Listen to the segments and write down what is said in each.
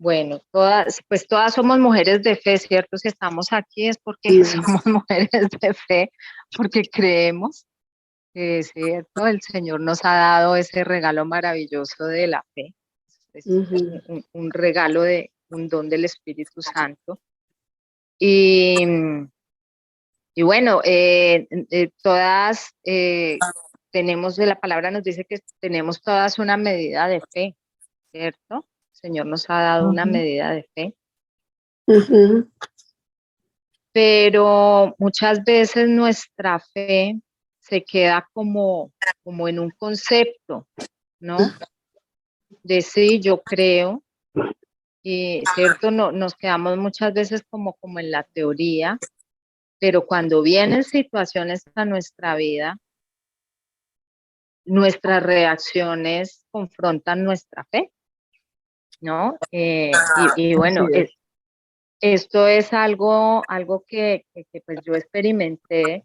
Bueno, pues todas somos mujeres de fe, ¿cierto? Si estamos aquí es porque Sí, somos mujeres de fe, porque creemos que, ¿cierto? El Señor nos ha dado ese regalo maravilloso de la fe. Es ujú, un regalo de un don del Espíritu Santo. Y, y bueno, todas tenemos, de la palabra nos dice que tenemos todas una medida de fe, ¿cierto? El Señor nos ha dado una ujú, medida de fe, ujú. pero muchas veces nuestra fe se queda como en un concepto, ¿no? De sí, yo creo, y cierto, no, nos quedamos muchas veces como en la teoría, pero cuando vienen situaciones a nuestra vida, nuestras reacciones confrontan nuestra fe, ¿no? Y Así bueno, es. esto es algo que, pues yo experimenté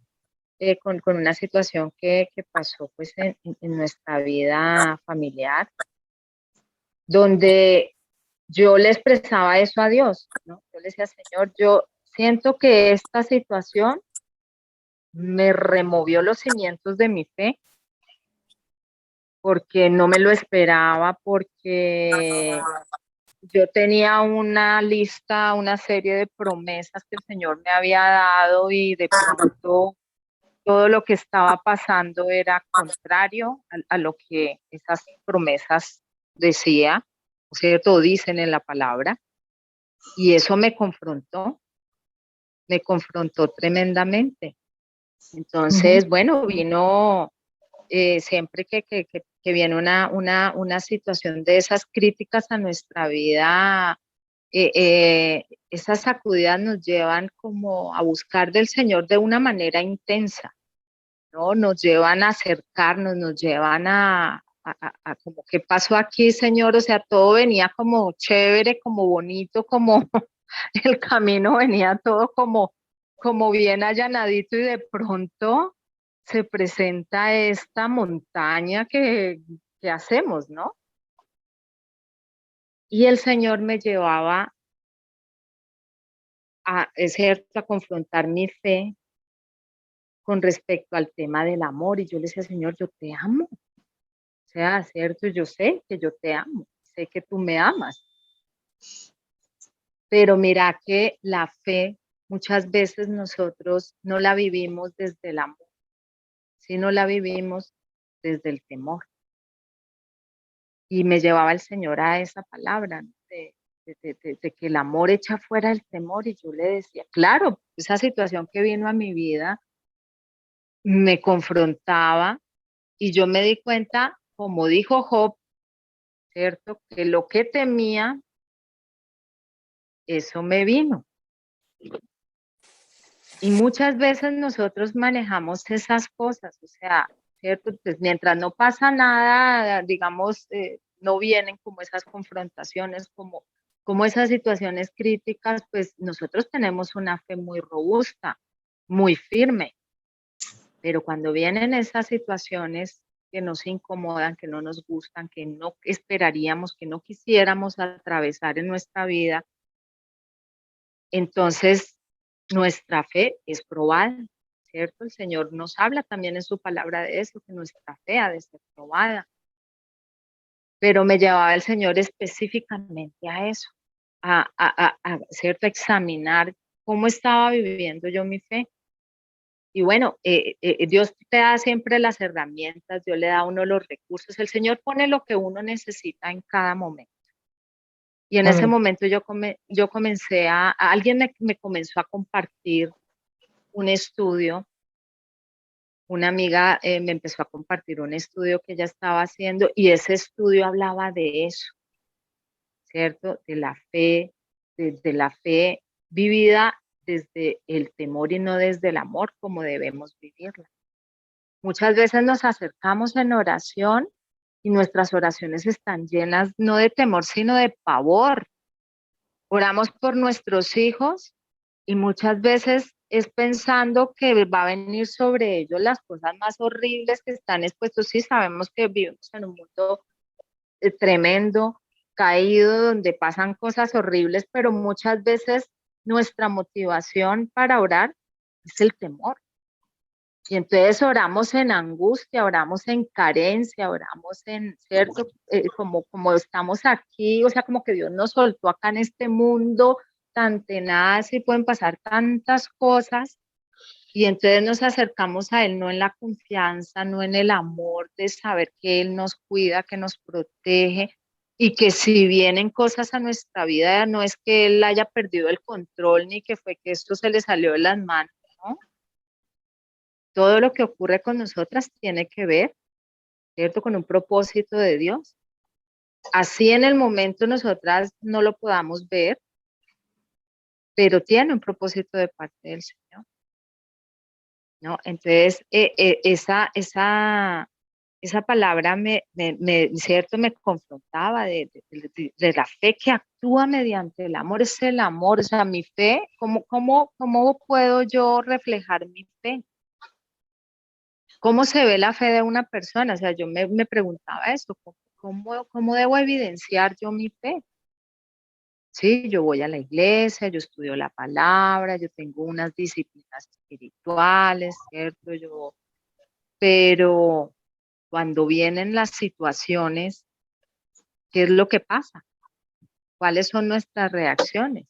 con una situación que pasó pues en nuestra vida familiar, donde yo le expresaba eso a Dios, ¿no? Yo le decía, Señor, yo siento que esta situación me removió los cimientos de mi fe porque no me lo esperaba, porque yo tenía una lista, una serie de promesas que el Señor me había dado y de pronto todo lo que estaba pasando era contrario a lo que esas promesas decía, o cierto, dicen en la palabra, y eso me confrontó tremendamente. Ujú. Entonces, bueno, vino siempre que viene una situación de esas críticas a nuestra vida, esas sacudidas nos llevan como a buscar del Señor de una manera intensa, ¿no? Nos llevan a acercarnos, nos llevan a como, ¿qué pasó aquí, Señor? O sea, todo venía como chévere, como bonito, como el camino venía todo como bien allanadito y de pronto se presenta esta montaña que hacemos, ¿no? Y el Señor me llevaba es cierto, a confrontar mi fe con respecto al tema del amor. Y yo le decía, Señor, yo te amo. O sea, cierto, yo sé que yo te amo, sé que tú me amas. Pero mira que la fe muchas veces nosotros no la vivimos desde el amor, sino la vivimos desde el temor. Y me llevaba el Señor a esa palabra, ¿no? De que el amor echa fuera el temor. Y yo le decía, claro, esa situación que vino a mi vida me confrontaba y yo me di cuenta, como dijo Job, ¿cierto? Que lo que temía, eso me vino. Y muchas veces nosotros manejamos esas cosas, o sea, ¿cierto? Pues mientras no pasa nada, digamos, no vienen como esas confrontaciones, como esas situaciones críticas, pues nosotros tenemos una fe muy robusta, muy firme, pero cuando vienen esas situaciones que nos incomodan, que no nos gustan, que no esperaríamos, que no quisiéramos atravesar en nuestra vida, entonces nuestra fe es probada, ¿cierto? El Señor nos habla también en su palabra de eso, que nuestra fe ha de ser probada, pero me llevaba el Señor específicamente a eso, ¿cierto? A examinar cómo estaba viviendo yo mi fe. Y bueno, Dios te da siempre las herramientas, Dios le da a uno los recursos, el Señor pone lo que uno necesita en cada momento. Y en ese Amén. momento yo comencé alguien me comenzó a compartir un estudio, una amiga me empezó a compartir un estudio que ella estaba haciendo y ese estudio hablaba de eso, ¿cierto? De la fe vivida desde el temor y no desde el amor como debemos vivirla. Muchas veces nos acercamos en oración y nuestras oraciones están llenas no de temor, sino de pavor. Oramos por nuestros hijos y muchas veces es pensando que va a venir sobre ellos las cosas más horribles que están expuestos. Sí, sabemos que vivimos en un mundo tremendo, caído, donde pasan cosas horribles, pero muchas veces nuestra motivación para orar es el temor. Y entonces oramos en angustia, oramos en carencia, oramos en, ¿cierto? Como estamos aquí, o sea, como que Dios nos soltó acá en este mundo tan tenaz y pueden pasar tantas cosas. Y entonces nos acercamos a Él no en la confianza, no en el amor de saber que Él nos cuida, que nos protege y que si vienen cosas a nuestra vida, no es que Él haya perdido el control ni que fue que esto se le salió de las manos, ¿no? Todo lo que ocurre con nosotras tiene que ver, ¿cierto?, con un propósito de Dios. Así en el momento nosotras no lo podamos ver, pero tiene un propósito de parte del Señor, ¿no? Entonces, esa palabra ¿cierto?, me confrontaba de la fe que actúa mediante el amor. Es el amor, o sea, mi fe, ¿cómo puedo yo reflejar mi fe? ¿Cómo se ve la fe de una persona? O sea, yo me preguntaba eso, ¿cómo debo evidenciar yo mi fe? Sí, yo voy a la iglesia, yo estudio la palabra, yo tengo unas disciplinas espirituales, ¿cierto? Pero cuando vienen las situaciones, ¿qué es lo que pasa? ¿Cuáles son nuestras reacciones?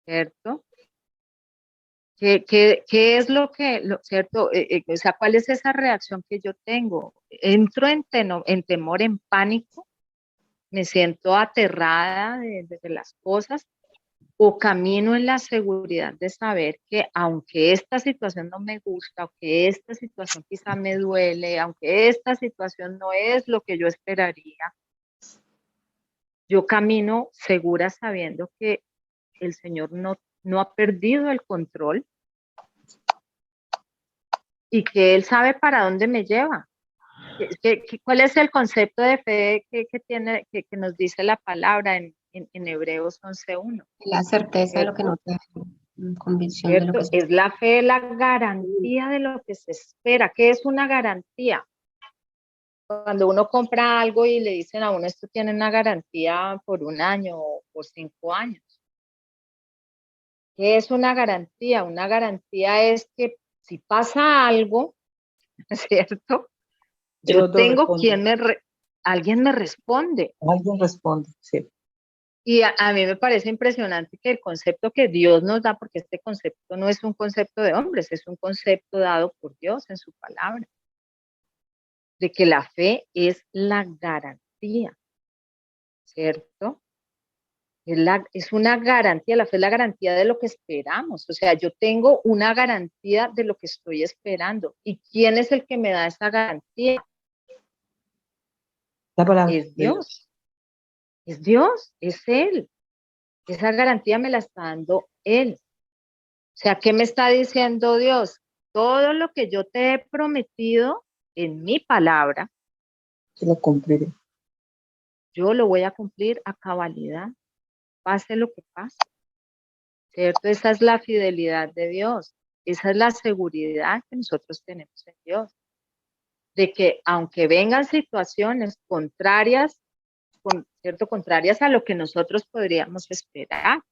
¿Cierto? ¿Qué es cierto? O sea, ¿cuál es esa reacción que yo tengo? ¿Entro en temor, en pánico? ¿Me siento aterrada de las cosas? ¿O camino en la seguridad de saber que aunque esta situación no me gusta, aunque esta situación quizá me duele, aunque esta situación no es lo que yo esperaría, yo camino segura sabiendo que el Señor no ha perdido el control y que Él sabe para dónde me lleva? ¿Cuál es el concepto de fe que nos dice la palabra en Hebreos 11:1? La certeza de lo que no te convicción de lo que ¿Cierto? se... Es la fe, la garantía de lo que se espera. ¿Qué es una garantía? Cuando uno compra algo y le dicen a uno, esto tiene una garantía por 1 año o por 5 años. ¿Qué es una garantía? Una garantía es que si pasa algo, ¿cierto? Yo tengo alguien me responde. Alguien responde, sí. Y a mí me parece impresionante que el concepto que Dios nos da, porque este concepto no es un concepto de hombres, es un concepto dado por Dios en su palabra, de que la fe es la garantía, ¿cierto? Es una garantía, la fe es la garantía de lo que esperamos. O sea, yo tengo una garantía de lo que estoy esperando. ¿Y quién es el que me da esa garantía? La palabra Es Dios. Es Dios, es Él. Esa garantía me la está dando Él. O sea, ¿qué me está diciendo Dios? Todo lo que yo te he prometido en mi palabra, que lo cumpliré. yo lo voy a cumplir a cabalidad, pase lo que pase, ¿cierto? Esa es la fidelidad de Dios, esa es la seguridad que nosotros tenemos en Dios, de que aunque vengan situaciones contrarias, ¿cierto? Contrarias a lo que nosotros podríamos esperar,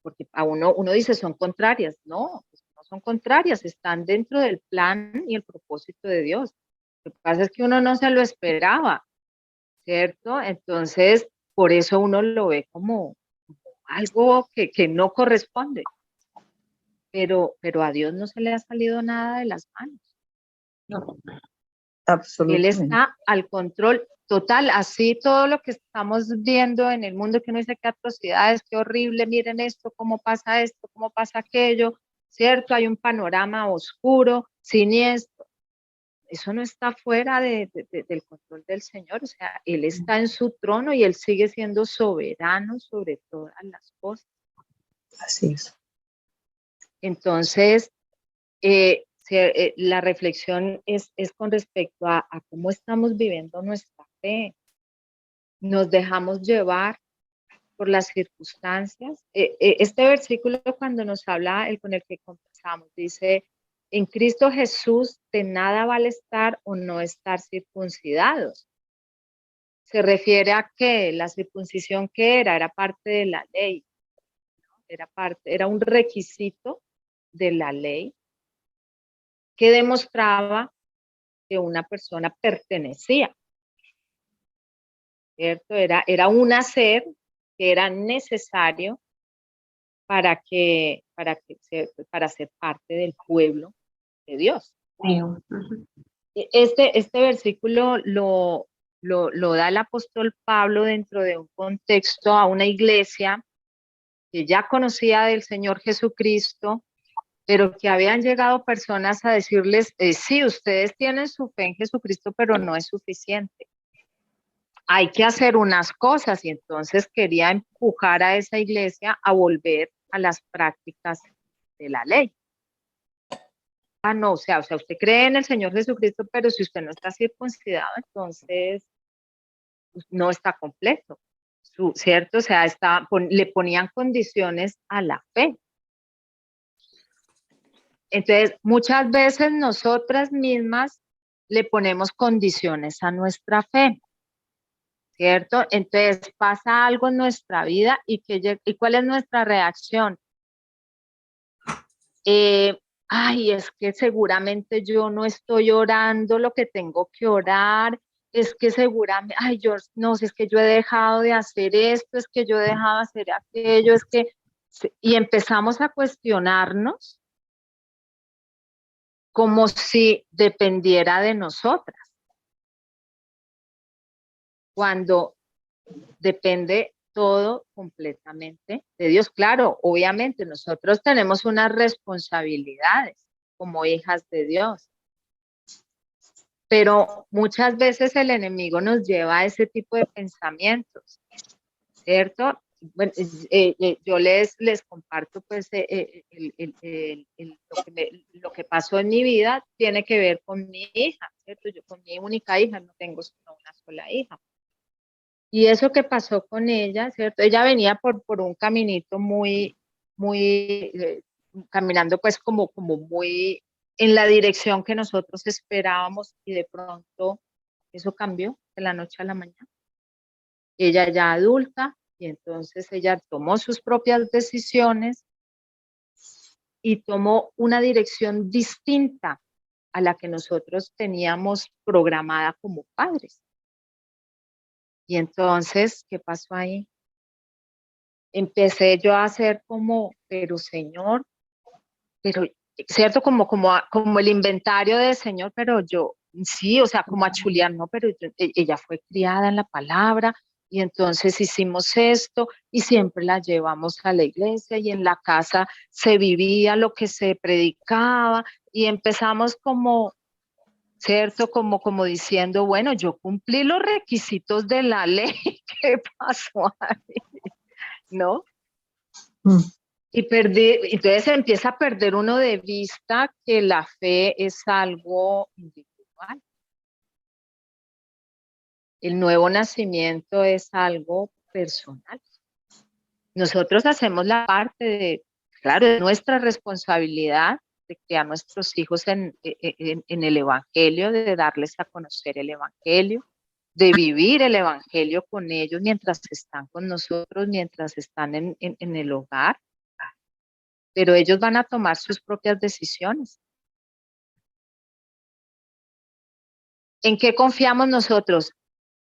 porque a uno dice son contrarias, no, pues no son contrarias, están dentro del plan y el propósito de Dios. Lo que pasa es que uno no se lo esperaba, ¿cierto? Entonces, por eso uno lo ve como algo que no corresponde, pero a Dios no se le ha salido nada de las manos. No. Él Absolutamente. está al control total, así todo lo que estamos viendo en el mundo, que uno dice qué atrocidades, qué horrible, miren esto, cómo pasa aquello, ¿cierto? Hay un panorama oscuro, siniestro. Eso no está fuera del control del Señor, o sea, Él está en su trono y Él sigue siendo soberano sobre todas las cosas. Así es. Entonces, la reflexión es con respecto a cómo estamos viviendo nuestra fe. Nos dejamos llevar por las circunstancias. Este versículo cuando nos habla, el con el que comenzamos, dice, en Cristo Jesús de nada vale estar o no estar circuncidados. se refiere a que la circuncisión que era parte de la ley, ¿no? Era un requisito de la ley que demostraba que una persona pertenecía, ¿cierto? Era un hacer que era necesario para ser parte del pueblo de Dios. Ujú. Este versículo lo da el apóstol Pablo dentro de un contexto a una iglesia que ya conocía del Señor Jesucristo, pero que habían llegado personas a decirles, sí, ustedes tienen su fe en Jesucristo, pero no es suficiente. Hay que hacer unas cosas, y entonces quería empujar a esa iglesia a volver a las prácticas de la ley. No, o sea, usted cree en el Señor Jesucristo, pero si usted no está circuncidado, entonces no está completo, ¿cierto? O sea, le ponían condiciones a la fe. Entonces, muchas veces nosotras mismas le ponemos condiciones a nuestra fe, ¿cierto? Entonces, pasa algo en nuestra vida ¿y cuál es nuestra reacción? Ay, es que seguramente yo no estoy orando lo que tengo que orar, es que seguramente, ay, yo no sé, es que yo he dejado de hacer esto, es que yo he dejado de hacer aquello, y empezamos a cuestionarnos como si dependiera de nosotras, cuando depende todo completamente de Dios. Claro, obviamente nosotros tenemos unas responsabilidades como hijas de Dios, pero muchas veces el enemigo nos lleva a ese tipo de pensamientos, ¿cierto? Bueno, yo les comparto pues lo que pasó en mi vida tiene que ver con mi hija, ¿cierto? Yo con mi única hija, no tengo sino una sola hija. Y eso que pasó con ella, ¿cierto? Ella venía por un caminito muy, caminando pues como muy en la dirección que nosotros esperábamos, y de pronto eso cambió de la noche a la mañana. Ella ya adulta, y entonces ella tomó sus propias decisiones y tomó una dirección distinta a la que nosotros teníamos programada como padres. Y entonces, ¿qué pasó ahí? Empecé yo a hacer como, pero Señor, pero, ¿cierto? Como el inventario de Señor, pero yo, sí, o sea, como a chulear, no, pero ella fue criada en la palabra, y entonces hicimos esto, y siempre la llevamos a la iglesia, y en la casa se vivía lo que se predicaba, y empezamos como, ¿cierto? Como diciendo, bueno, yo cumplí los requisitos de la ley, ¿qué pasó ahí? ¿No? Y entonces se empieza a perder uno de vista que la fe es algo individual. El nuevo nacimiento es algo personal. Nosotros hacemos la parte claro, de nuestra responsabilidad de criar a nuestros hijos en el Evangelio, de darles a conocer el Evangelio, de vivir el Evangelio con ellos mientras están con nosotros, mientras están en el hogar. Pero ellos van a tomar sus propias decisiones. ¿En qué confiamos nosotros?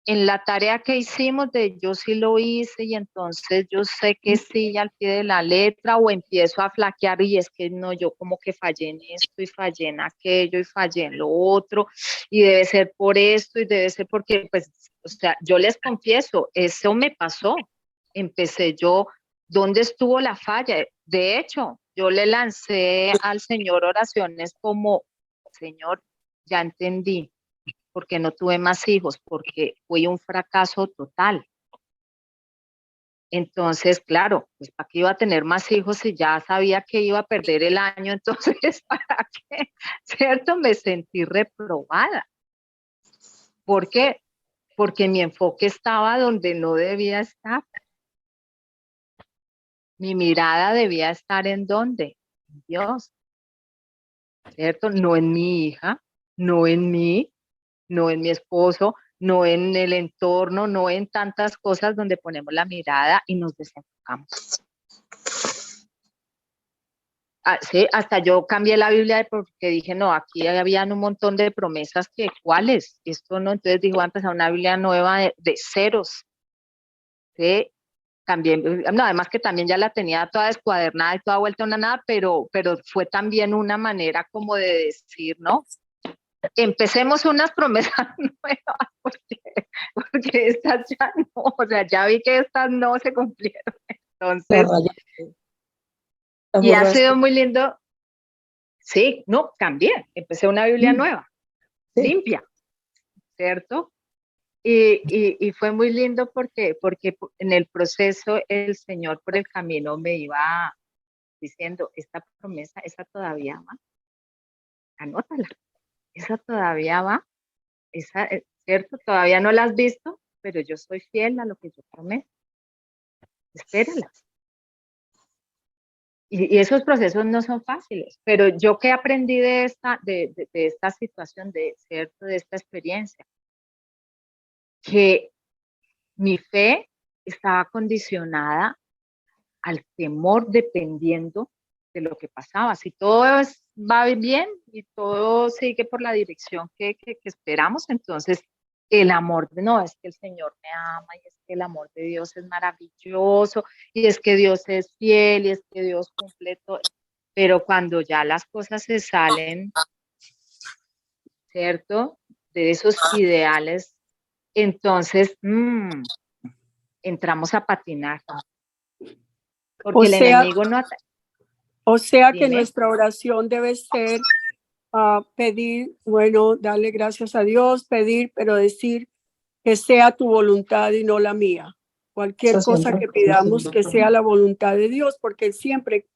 En la tarea que hicimos de yo sí lo hice, y entonces yo sé que sí al pie de la letra, o empiezo a flaquear y es que no, yo como que fallé en esto y fallé en aquello y fallé en lo otro, y debe ser por esto y debe ser porque, pues, o sea, yo les confieso, eso me pasó. Empecé yo, ¿dónde estuvo la falla? De hecho, yo le lancé al Señor oraciones como, Señor, ya entendí porque no tuve más hijos, porque fui un fracaso total. Entonces, claro, pues ¿para qué iba a tener más hijos si ya sabía que iba a perder el año? Entonces, ¿para qué? ¿Cierto? Me sentí reprobada. ¿Por qué? Porque mi enfoque estaba donde no debía estar. Mi mirada debía estar ¿en dónde? En Dios, ¿cierto? No en mi hija, no en mí, no en mi esposo, no en el entorno, no en tantas cosas donde ponemos la mirada y nos desenfocamos. Sí, hasta yo cambié la Biblia porque dije, no, aquí habían un montón de promesas que, ¿cuáles? Esto no, entonces dijo, voy a empezar una Biblia nueva de ceros. ¿Sí? También, no, además que también ya la tenía toda descuadernada y toda vuelta a una nada, pero fue también una manera como de decir, ¿no? Empecemos unas promesas nuevas, porque estas ya no, o sea, ya vi que estas no se cumplieron. La Entonces, rayaste, la y ha borraste. sido muy lindo. Sí, no, cambié, empecé una Biblia nueva, Sí. limpia, ¿cierto? Y fue muy lindo porque en el proceso el Señor por el camino me iba diciendo, esta promesa, esa todavía va, anótala, esa todavía va, esa, ¿cierto? Todavía no la has visto, pero yo soy fiel a lo que yo prometo, espérala. Y esos procesos no son fáciles, pero yo que aprendí de esta situación, ¿cierto? De esta experiencia, que mi fe estaba condicionada al temor dependiendo de lo que pasaba. Si todo va bien y todo sigue por la dirección que esperamos, entonces el amor, no, es que el Señor me ama y es que el amor de Dios es maravilloso y es que Dios es fiel y es que Dios cumple todo. Pero cuando ya las cosas se salen, ¿cierto? De esos ideales, entonces entramos a patinar. Porque el enemigo no ataca. O sea que Dime. nuestra oración debe ser pedir, bueno, darle gracias a Dios, pedir, pero decir que sea tu voluntad y no la mía. Cualquier Eso cosa siempre. que pidamos, que sea la voluntad de Dios, porque Él siempre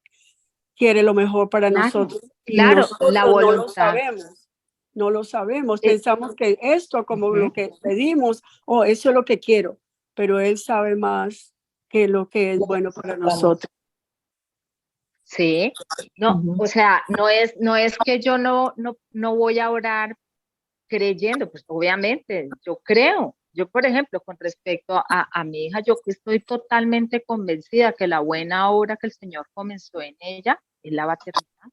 quiere lo mejor para Claro, nosotros. Y claro, nosotros la no lo voluntad. sabemos. No lo sabemos. Eh, Pensamos que esto, como lo que pedimos, eso es lo que quiero, pero Él sabe más que lo que es bueno para nosotros. Sí, no, Ujú. o sea, no es que yo no voy a orar creyendo, pues obviamente, yo creo. Yo, por ejemplo, con respecto a mi hija, yo estoy totalmente convencida que la buena obra que el Señor comenzó en ella, Él la va a terminar.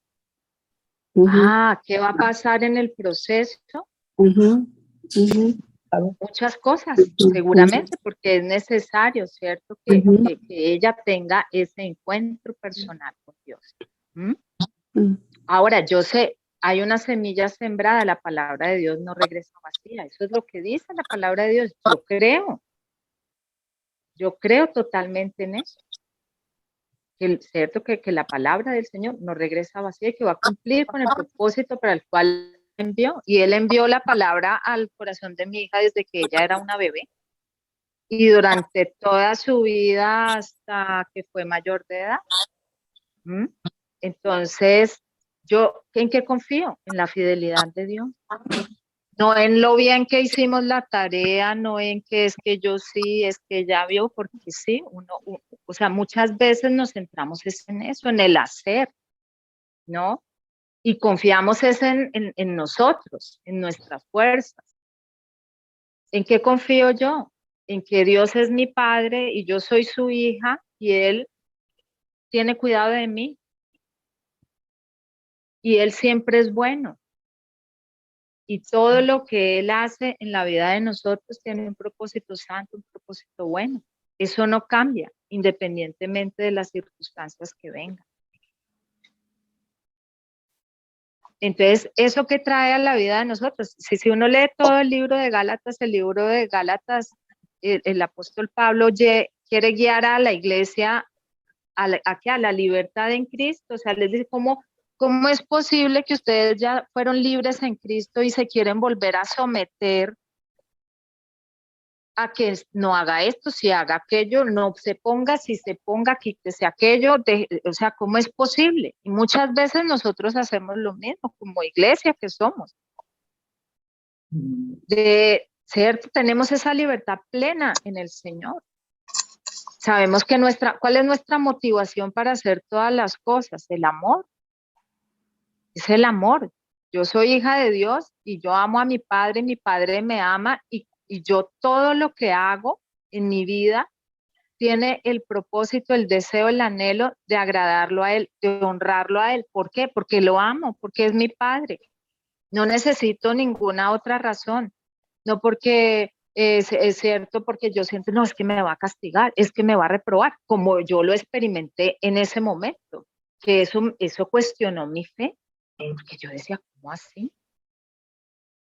¿Qué va a pasar en el proceso? Muchas cosas, seguramente, porque es necesario, ¿cierto? Que ella tenga ese encuentro personal con Dios. Ahora, yo sé, hay una semilla sembrada, la palabra de Dios no regresa vacía. Eso es lo que dice la palabra de Dios. Yo creo totalmente en eso. ¿Cierto? Que la palabra del Señor no regresa vacía y que va a cumplir con el propósito para el cual envió. Y Él envió la palabra al corazón de mi hija desde que ella era una bebé. Y durante toda su vida hasta que fue mayor de edad. Entonces, ¿yo en qué confío? En la fidelidad de Dios. No en lo bien que hicimos la tarea, no en que es que yo sí, es que ya vio, porque sí, o sea, muchas veces nos centramos en eso, en el hacer, ¿no? Y confiamos en nosotros, en nuestras fuerzas. ¿En qué confío yo? En que Dios es mi padre y yo soy su hija y Él tiene cuidado de mí. Y Él siempre es bueno. Y todo lo que Él hace en la vida de nosotros tiene un propósito santo, un propósito bueno. Eso no cambia, independientemente de las circunstancias que vengan. Entonces, ¿eso qué trae a la vida de nosotros? Si uno lee todo el libro de Gálatas, el apóstol Pablo quiere guiar a la iglesia a la libertad en Cristo. O sea, les dice, ¿cómo es posible que ustedes ya fueron libres en Cristo y se quieren volver a someter a que no haga esto, si haga aquello, no se ponga, si se ponga, quítese aquello? O sea, ¿cómo es posible? Y muchas veces nosotros hacemos lo mismo como iglesia que somos. ¿Cierto? Tenemos esa libertad plena en el Señor. Sabemos que ¿cuál es nuestra motivación para hacer todas las cosas? El amor. Es el amor. Yo soy hija de Dios y yo amo a mi padre me ama y y yo todo lo que hago en mi vida tiene el propósito, el deseo, el anhelo de agradarlo a Él, de honrarlo a Él. ¿Por qué? Porque lo amo, porque es mi Padre. No necesito ninguna otra razón. No porque es cierto, porque yo siento, no, es que me va a castigar, es que me va a reprobar, como yo lo experimenté en ese momento, que eso cuestionó mi fe, porque yo decía, ¿cómo así?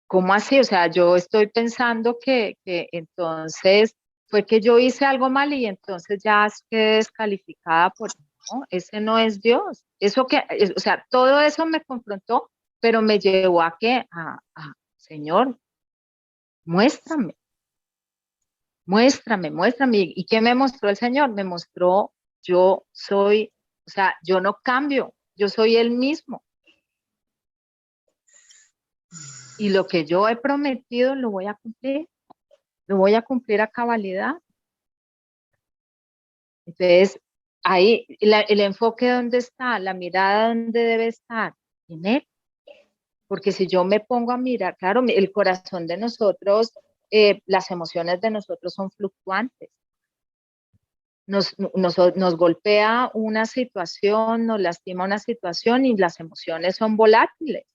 ¿Cómo así? O sea, yo estoy pensando que entonces fue que yo hice algo mal y entonces ya quedé descalificada por, no, ese no es Dios. Eso o sea, todo eso me confrontó, pero me llevó a qué? Señor, muéstrame, muéstrame. ¿Y qué me mostró el Señor? Me mostró, yo soy, o sea, yo no cambio, yo soy el mismo. Y lo que yo he prometido lo voy a cumplir. Lo voy a cumplir a cabalidad. Entonces, ahí el enfoque, ¿dónde está? La mirada, ¿dónde debe estar? En Él. Porque si yo me pongo a mirar, claro, el corazón de nosotros, las emociones de nosotros son fluctuantes. Nos golpea una situación, nos lastima una situación y las emociones son volátiles.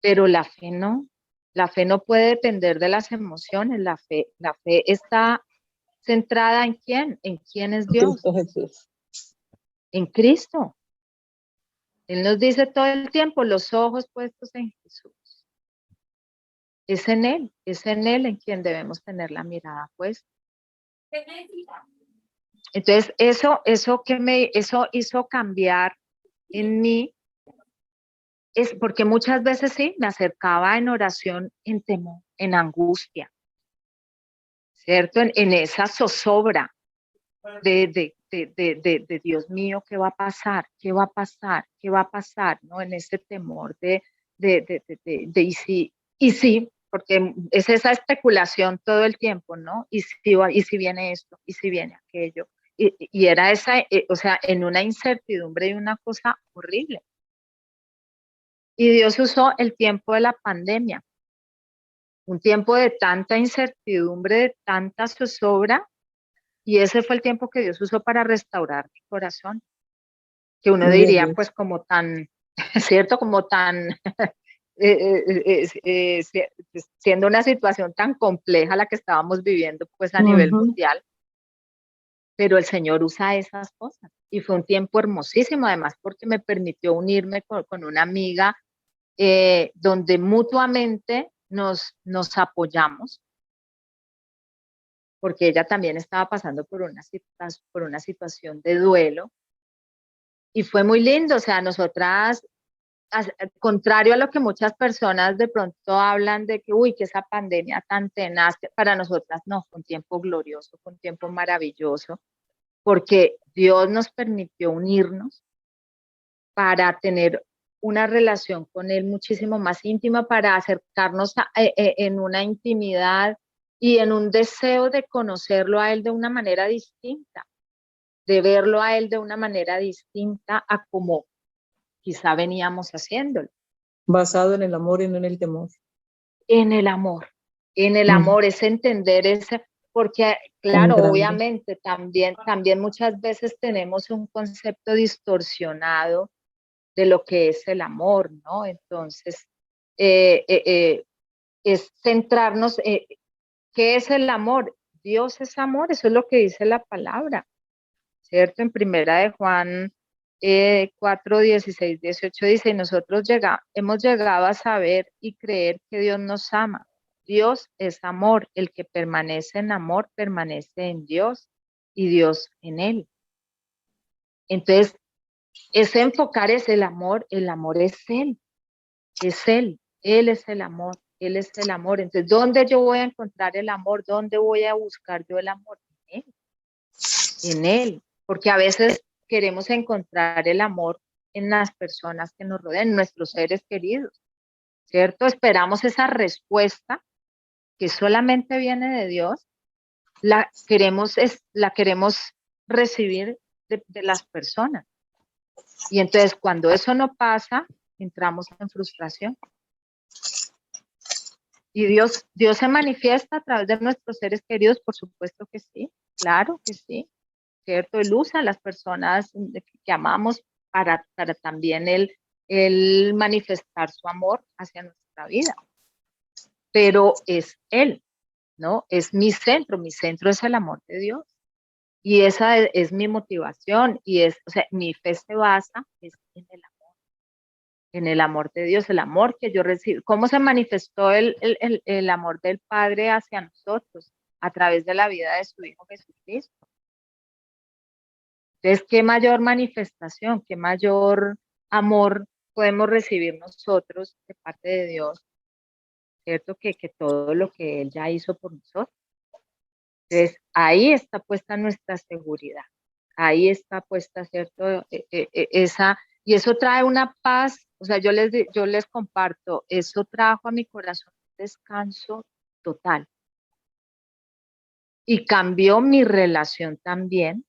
Pero la fe no. La fe no puede depender de las emociones. La fe está centrada ¿en quién? ¿En quién es Dios? Cristo Jesús. En Cristo. Él nos dice todo el tiempo, los ojos puestos en Jesús. Es en Él en quien debemos tener la mirada puesta. Entonces, eso hizo cambiar en mí, es porque muchas veces sí, me acercaba en oración en temor, en angustia, ¿cierto? En esa zozobra de Dios mío, ¿qué va a pasar? ¿Qué va a pasar? ¿Qué va a pasar? ¿No? En ese temor de y sí, porque es esa especulación todo el tiempo, ¿no? Y si viene esto, y si viene aquello. Y era esa, o sea, en una incertidumbre y una cosa horrible. Y Dios usó el tiempo de la pandemia, un tiempo de tanta incertidumbre, de tanta zozobra, y ese fue el tiempo que Dios usó para restaurar mi corazón, que uno Gloria a diría Dios. pues como tan, ¿cierto? Como tan, siendo una situación tan compleja la que estábamos viviendo pues a nivel Ujú. mundial, pero el Señor usa esas cosas. Y fue un tiempo hermosísimo, además, porque me permitió unirme con una amiga donde mutuamente nos apoyamos, porque ella también estaba pasando por una situación de duelo. Y fue muy lindo, o sea, nosotras, contrario a lo que muchas personas de pronto hablan de que, uy, que esa pandemia tan tenaz, para nosotras no, fue un tiempo glorioso, fue un tiempo maravilloso, porque Dios nos permitió unirnos para tener una relación con Él muchísimo más íntima, para acercarnos en una intimidad y en un deseo de conocerlo a Él de una manera distinta, de verlo a Él de una manera distinta a como quizá veníamos haciéndolo. Basado en el amor y no en el temor. En el amor, es entender ese, porque Tan claro, grande. obviamente también muchas veces tenemos un concepto distorsionado de lo que es el amor, ¿no? Entonces, es centrarnos, ¿qué es el amor? Dios es amor, eso es lo que dice la palabra, ¿cierto? En primera de Juan 4, 16, 18 dice, y nosotros hemos llegado a saber y creer que Dios nos ama. Dios es amor, el que permanece en amor permanece en Dios y Dios en él. Entonces, ese enfocar es el amor es Él, Él es el amor, Él es el amor. Entonces, ¿dónde yo voy a encontrar el amor? ¿Dónde voy a buscar yo el amor? En Él, porque a veces queremos encontrar el amor en las personas que nos rodean, en nuestros seres queridos, ¿cierto? Esperamos esa respuesta que solamente viene de Dios, la queremos recibir de las personas. Y entonces cuando eso no pasa, entramos en frustración. Y Dios se manifiesta a través de nuestros seres queridos, por supuesto que sí, claro que sí, ¿cierto? Él usa a las personas que amamos para también él manifestar su amor hacia nuestra vida. Pero es Él, ¿no? Es mi centro es el amor de Dios. Y esa es mi motivación y o sea, mi fe se basa en el amor de Dios, el amor que yo recibo. ¿Cómo se manifestó el amor del Padre hacia nosotros? A través de la vida de su Hijo Jesucristo. Entonces, ¿qué mayor manifestación, qué mayor amor podemos recibir nosotros de parte de Dios, ¿cierto? Que todo lo que Él ya hizo por nosotros. Entonces, ahí está puesta nuestra seguridad. Ahí está puesta, ¿cierto? Y eso trae una paz, o sea, yo les comparto, eso trajo a mi corazón un descanso total. Y cambió mi relación también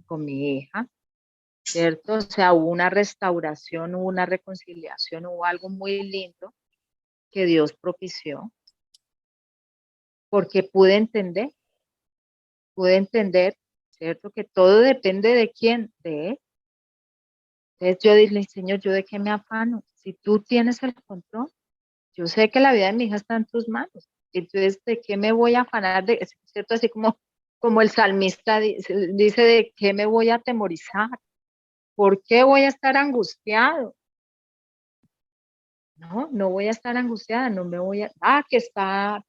con mi hija, ¿cierto? O sea, hubo una restauración, hubo una reconciliación, hubo algo muy lindo que Dios propició, porque pude entender, ¿cierto? Que todo depende de quién, de Él. Entonces yo dije, Señor, ¿yo de qué me afano? Si tú tienes el control, yo sé que la vida de mi hija está en tus manos. Entonces, ¿de qué me voy a afanar? Es cierto, así como el salmista dice, ¿de qué me voy a atemorizar? ¿Por qué voy a estar angustiado? No, no voy a estar angustiada, no me voy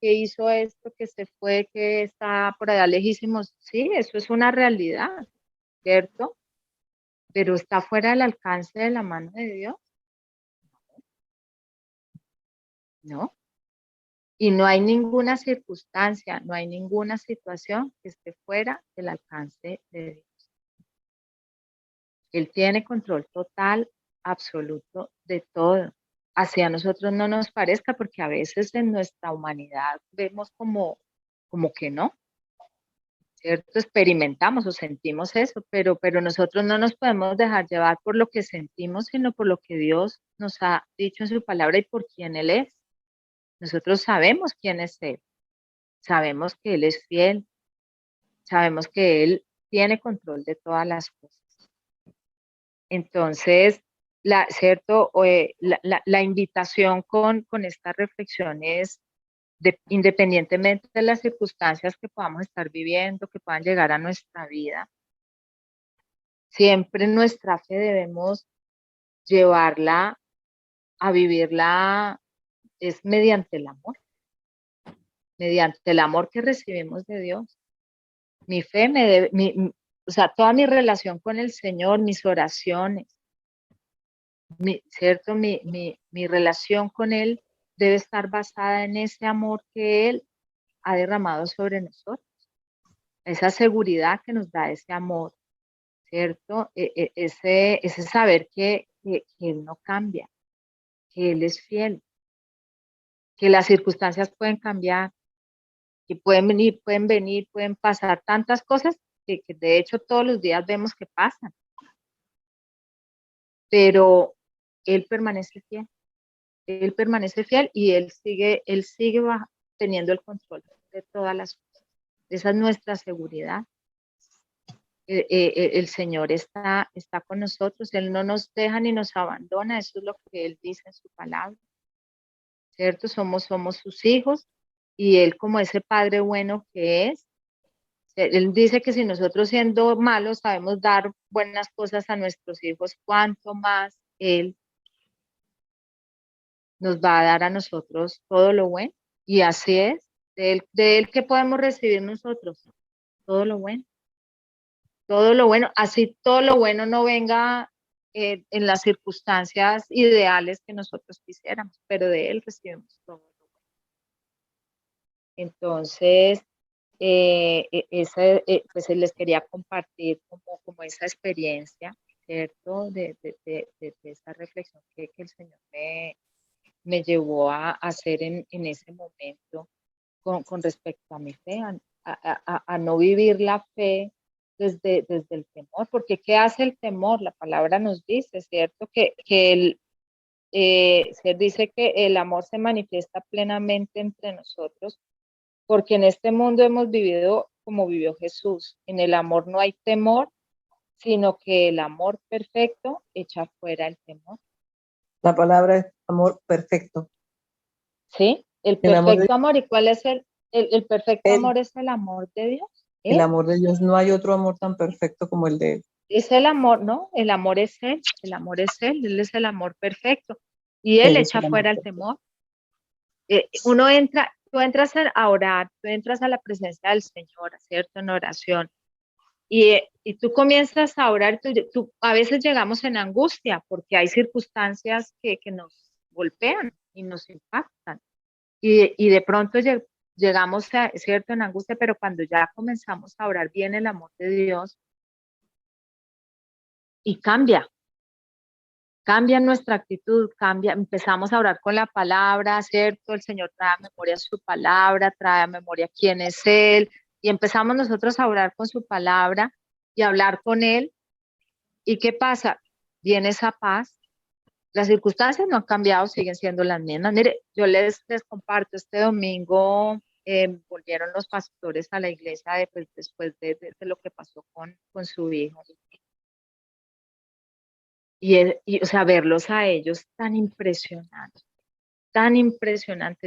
que hizo esto, que se fue, que está por allá lejísimos. Sí, eso es una realidad, ¿cierto? Pero está fuera del alcance de la mano de Dios, ¿no? Y no hay ninguna circunstancia, no hay ninguna situación que esté fuera del alcance de Dios. Él tiene control total, absoluto de todo. Hacia nosotros no nos parezca, porque a veces en nuestra humanidad vemos como que no, ¿cierto? Experimentamos o sentimos eso, pero nosotros no nos podemos dejar llevar por lo que sentimos, sino por lo que Dios nos ha dicho en su palabra y por quién Él es. Nosotros sabemos quién es Él, sabemos que Él es fiel, sabemos que Él tiene control de todas las cosas. Entonces, ¿cierto? La invitación con estas reflexiones, independientemente de las circunstancias que podamos estar viviendo, que puedan llegar a nuestra vida, siempre nuestra fe debemos llevarla a vivirla, es mediante el amor que recibimos de Dios. Mi fe o sea, toda mi relación con el Señor, mis oraciones, ¿cierto? Mi relación con Él debe estar basada en ese amor que Él ha derramado sobre nosotros, esa seguridad que nos da ese amor, ¿cierto? Ese saber que Él no cambia, que Él es fiel, que las circunstancias pueden cambiar, que pueden pasar tantas cosas que de hecho todos los días vemos que pasan, pero Él permanece fiel y él sigue teniendo el control de todas las cosas. Esa es nuestra seguridad. El Señor está con nosotros, Él no nos deja ni nos abandona, eso es lo que Él dice en su palabra, ¿cierto? Somos sus hijos y Él, como ese Padre bueno que es, Él dice que si nosotros, siendo malos, sabemos dar buenas cosas a nuestros hijos, cuánto más Él nos va a dar a nosotros todo lo bueno. Y así es, de él que podemos recibir nosotros, todo lo bueno. Todo lo bueno, así todo lo bueno no venga en las circunstancias ideales que nosotros quisiéramos, pero de él recibimos todo lo bueno. Entonces, pues les quería compartir como esa experiencia, ¿cierto? De esa reflexión que el Señor me llevó a hacer en ese momento con respecto a mi fe, a no vivir la fe desde el temor, porque ¿qué hace el temor? La palabra nos dice, ¿cierto? Que Se dice que el amor se manifiesta plenamente entre nosotros, porque en este mundo hemos vivido como vivió Jesús. En el amor no hay temor, sino que el amor perfecto echa fuera el temor. La palabra es amor perfecto. ¿Sí? El El amor de perfecto amor. ¿Y cuál es el perfecto Él, amor? Es el amor de Dios. el Él. amor de Dios. No hay otro amor tan perfecto como el de Él. Es el amor, ¿no? El amor es Él. El amor es Él es el amor perfecto. Y Él Él es echa el amor fuera el perfecto. temor. Tú entras a orar, tú entras a la presencia del Señor, ¿cierto? En oración. Y tú comienzas a orar, a veces llegamos en angustia porque hay circunstancias que nos golpean y nos impactan. Y de pronto llegamos, ¿cierto? En angustia, pero cuando ya comenzamos a orar viene el amor de Dios y cambia nuestra actitud, empezamos a orar con la palabra, ¿cierto? El Señor trae a memoria su palabra, trae a memoria quién es Él, y empezamos nosotros a orar con su palabra y a hablar con Él. ¿Y qué pasa? Viene esa paz. Las circunstancias no han cambiado, siguen siendo las mismas. Mire, yo les comparto, este domingo volvieron los pastores a la iglesia después de lo que pasó con su hijo. O sea, verlos a ellos tan impresionante.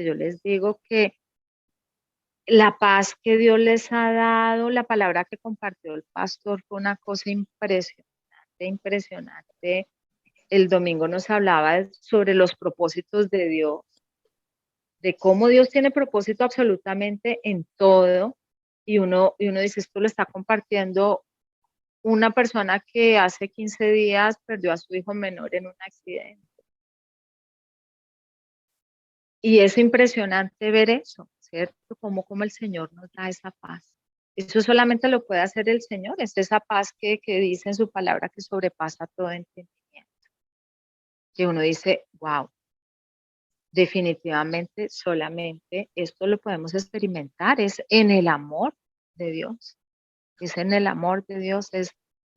Yo les digo que la paz que Dios les ha dado, la palabra que compartió el pastor fue una cosa impresionante. El domingo nos hablaba sobre los propósitos de Dios, de cómo Dios tiene propósito absolutamente en todo. Y uno dice, esto lo está compartiendo una persona que hace 15 días perdió a su hijo menor en un accidente. Y es impresionante ver eso, ¿cierto? Como el Señor nos da esa paz. Eso solamente lo puede hacer el Señor, es esa paz que dice en su palabra que sobrepasa todo entendimiento. Que uno dice, wow, definitivamente solamente esto lo podemos experimentar, es en el amor de Dios, es en el amor de Dios, es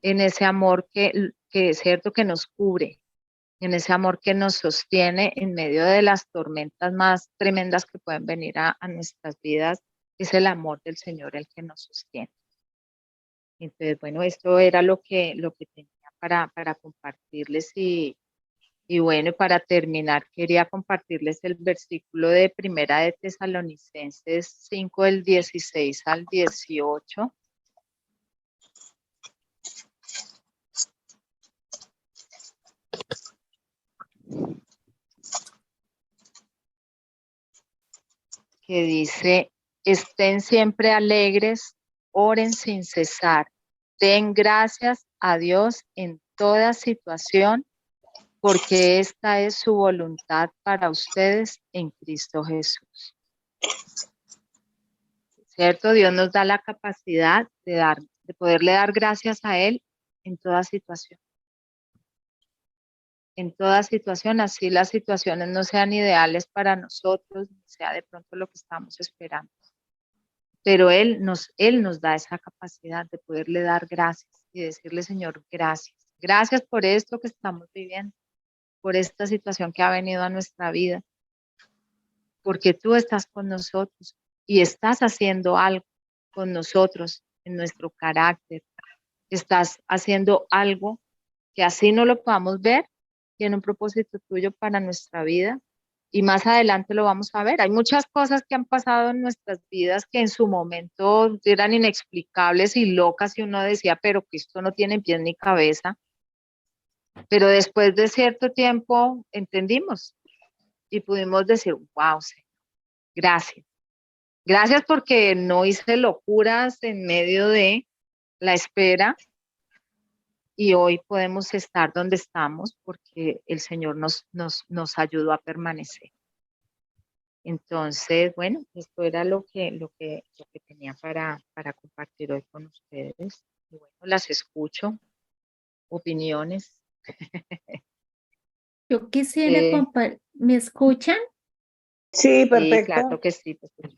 en ese amor que es cierto que nos cubre, en ese amor que nos sostiene en medio de las tormentas más tremendas que pueden venir a nuestras vidas, es el amor del Señor el que nos sostiene. Entonces, bueno, esto era lo que tenía para compartirles y bueno, para terminar, quería compartirles el versículo de Primera de Tesalonicenses 5, del 16 al 18. Que dice, estén siempre alegres, oren sin cesar, den gracias a Dios en toda situación, porque esta es su voluntad para ustedes en Cristo Jesús. ¿Cierto? Dios nos da la capacidad de poderle dar gracias a Él en toda situación. En toda situación, así las situaciones no sean ideales para nosotros, sea de pronto lo que estamos esperando. Pero Él nos da esa capacidad de poderle dar gracias y decirle, Señor, gracias. Gracias por esto que estamos viviendo, por esta situación que ha venido a nuestra vida, porque tú estás con nosotros y estás haciendo algo con nosotros en nuestro carácter. Estás haciendo algo que así no lo podamos ver, tiene un propósito tuyo para nuestra vida y más adelante lo vamos a ver. Hay muchas cosas que han pasado en nuestras vidas que en su momento eran inexplicables y locas y uno decía, pero que esto no tiene pies ni cabeza. Pero después de cierto tiempo entendimos y pudimos decir, wow, gracias. Gracias porque no hice locuras en medio de la espera y hoy podemos estar donde estamos porque el Señor nos ayudó a permanecer. Entonces, bueno, esto era lo que tenía para compartir hoy con ustedes. Y bueno, las escucho, opiniones. Yo quisiera Eh, compartir, ¿me escuchan? Sí, sí, perfecto. claro que sí, te escucho.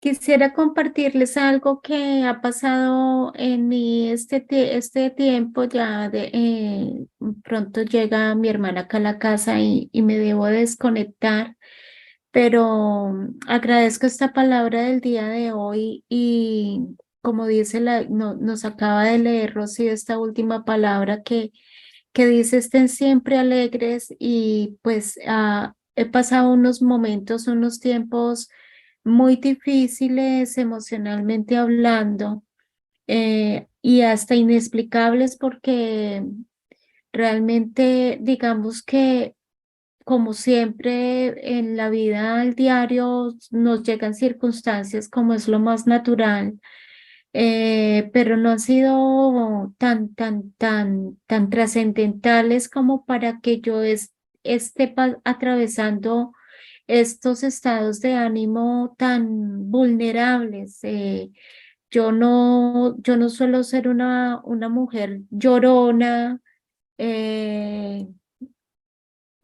Quisiera compartirles algo que ha pasado en mí este tiempo ya pronto llega mi hermana acá a la casa y me debo desconectar, pero agradezco esta palabra del día de hoy y como dice nos acaba de leer Rocío esta última palabra que dice estén siempre alegres y pues he pasado unos momentos, unos tiempos muy difíciles emocionalmente hablando y hasta inexplicables porque realmente digamos que como siempre en la vida al diario nos llegan circunstancias como es lo más natural, pero no han sido tan trascendentales como para que yo esté atravesando estos estados de ánimo tan vulnerables. Yo no suelo ser una mujer llorona, eh,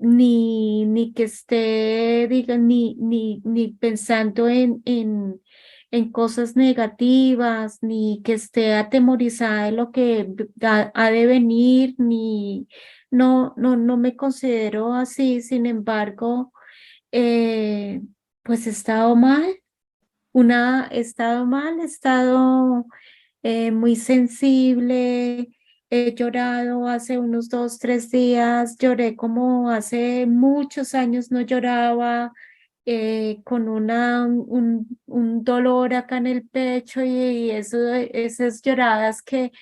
ni que esté, diga, ni pensando en cosas negativas, ni que esté atemorizada de lo que ha de venir, no me considero así. Sin embargo, eh, pues he estado mal, he estado muy sensible, he llorado hace unos 2, 3 días, lloré como hace muchos años no lloraba, con un dolor acá en el pecho y esas lloradas que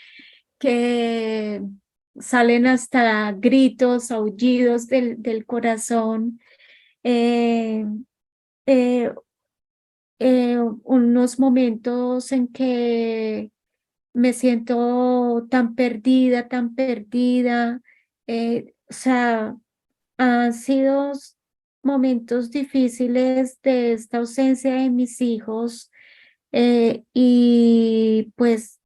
salen hasta gritos, aullidos del corazón. eh, eh, Unos momentos en que me siento tan perdida. O sea, han sido momentos difíciles de esta ausencia de mis hijos y pues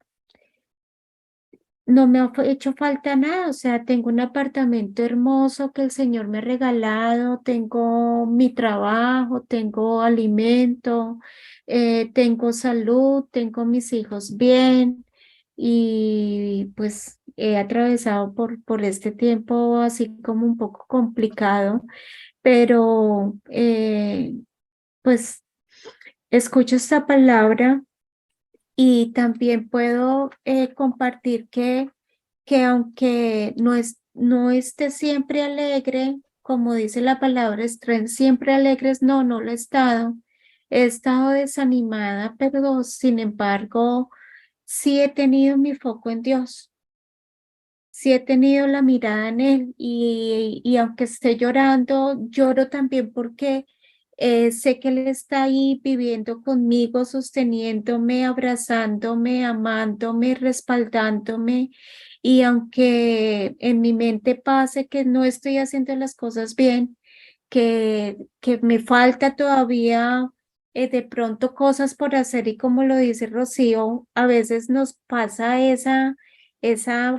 no me ha hecho falta nada, o sea, tengo un apartamento hermoso que el Señor me ha regalado, tengo mi trabajo, tengo alimento, tengo salud, tengo mis hijos bien y pues he atravesado por este tiempo así como un poco complicado, pero pues escucho esta palabra y también puedo compartir que aunque no esté siempre alegre, como dice la palabra, estén siempre alegres, no lo he estado. He estado desanimada, pero sin embargo, sí he tenido mi foco en Dios, sí he tenido la mirada en Él y aunque esté llorando, lloro también porque sé que Él está ahí viviendo conmigo, sosteniéndome, abrazándome, amándome, respaldándome. Y aunque en mi mente pase que no estoy haciendo las cosas bien, que me falta todavía de pronto cosas por hacer y como lo dice Rocío, a veces nos pasa esa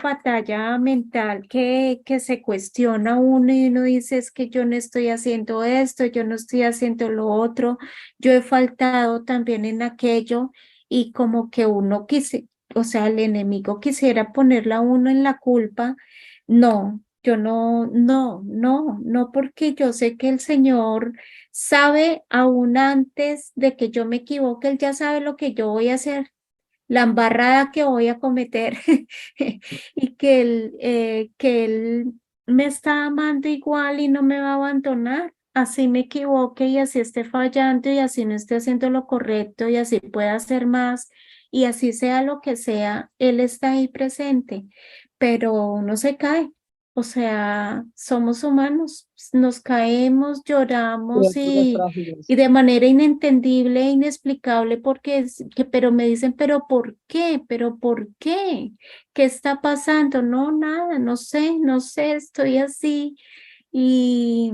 batalla mental que se cuestiona uno y uno dice es que yo no estoy haciendo esto, yo no estoy haciendo lo otro, yo he faltado también en aquello y como que uno o sea, el enemigo quisiera ponerla a uno en la culpa. No, yo no, porque yo sé que el Señor sabe aún antes de que yo me equivoque, Él ya sabe lo que yo voy a hacer, la embarrada que voy a cometer y que él me está amando igual y no me va a abandonar. Así me equivoque y así esté fallando y así no esté haciendo lo correcto y así pueda hacer más y así sea lo que sea, Él está ahí presente, pero uno se cae. O sea, somos humanos, nos caemos, lloramos Criaturas frágiles. y de manera inentendible e inexplicable porque pero me dicen, pero ¿por qué? ¿Pero por qué? ¿Qué está pasando? No, nada, no sé, estoy así y,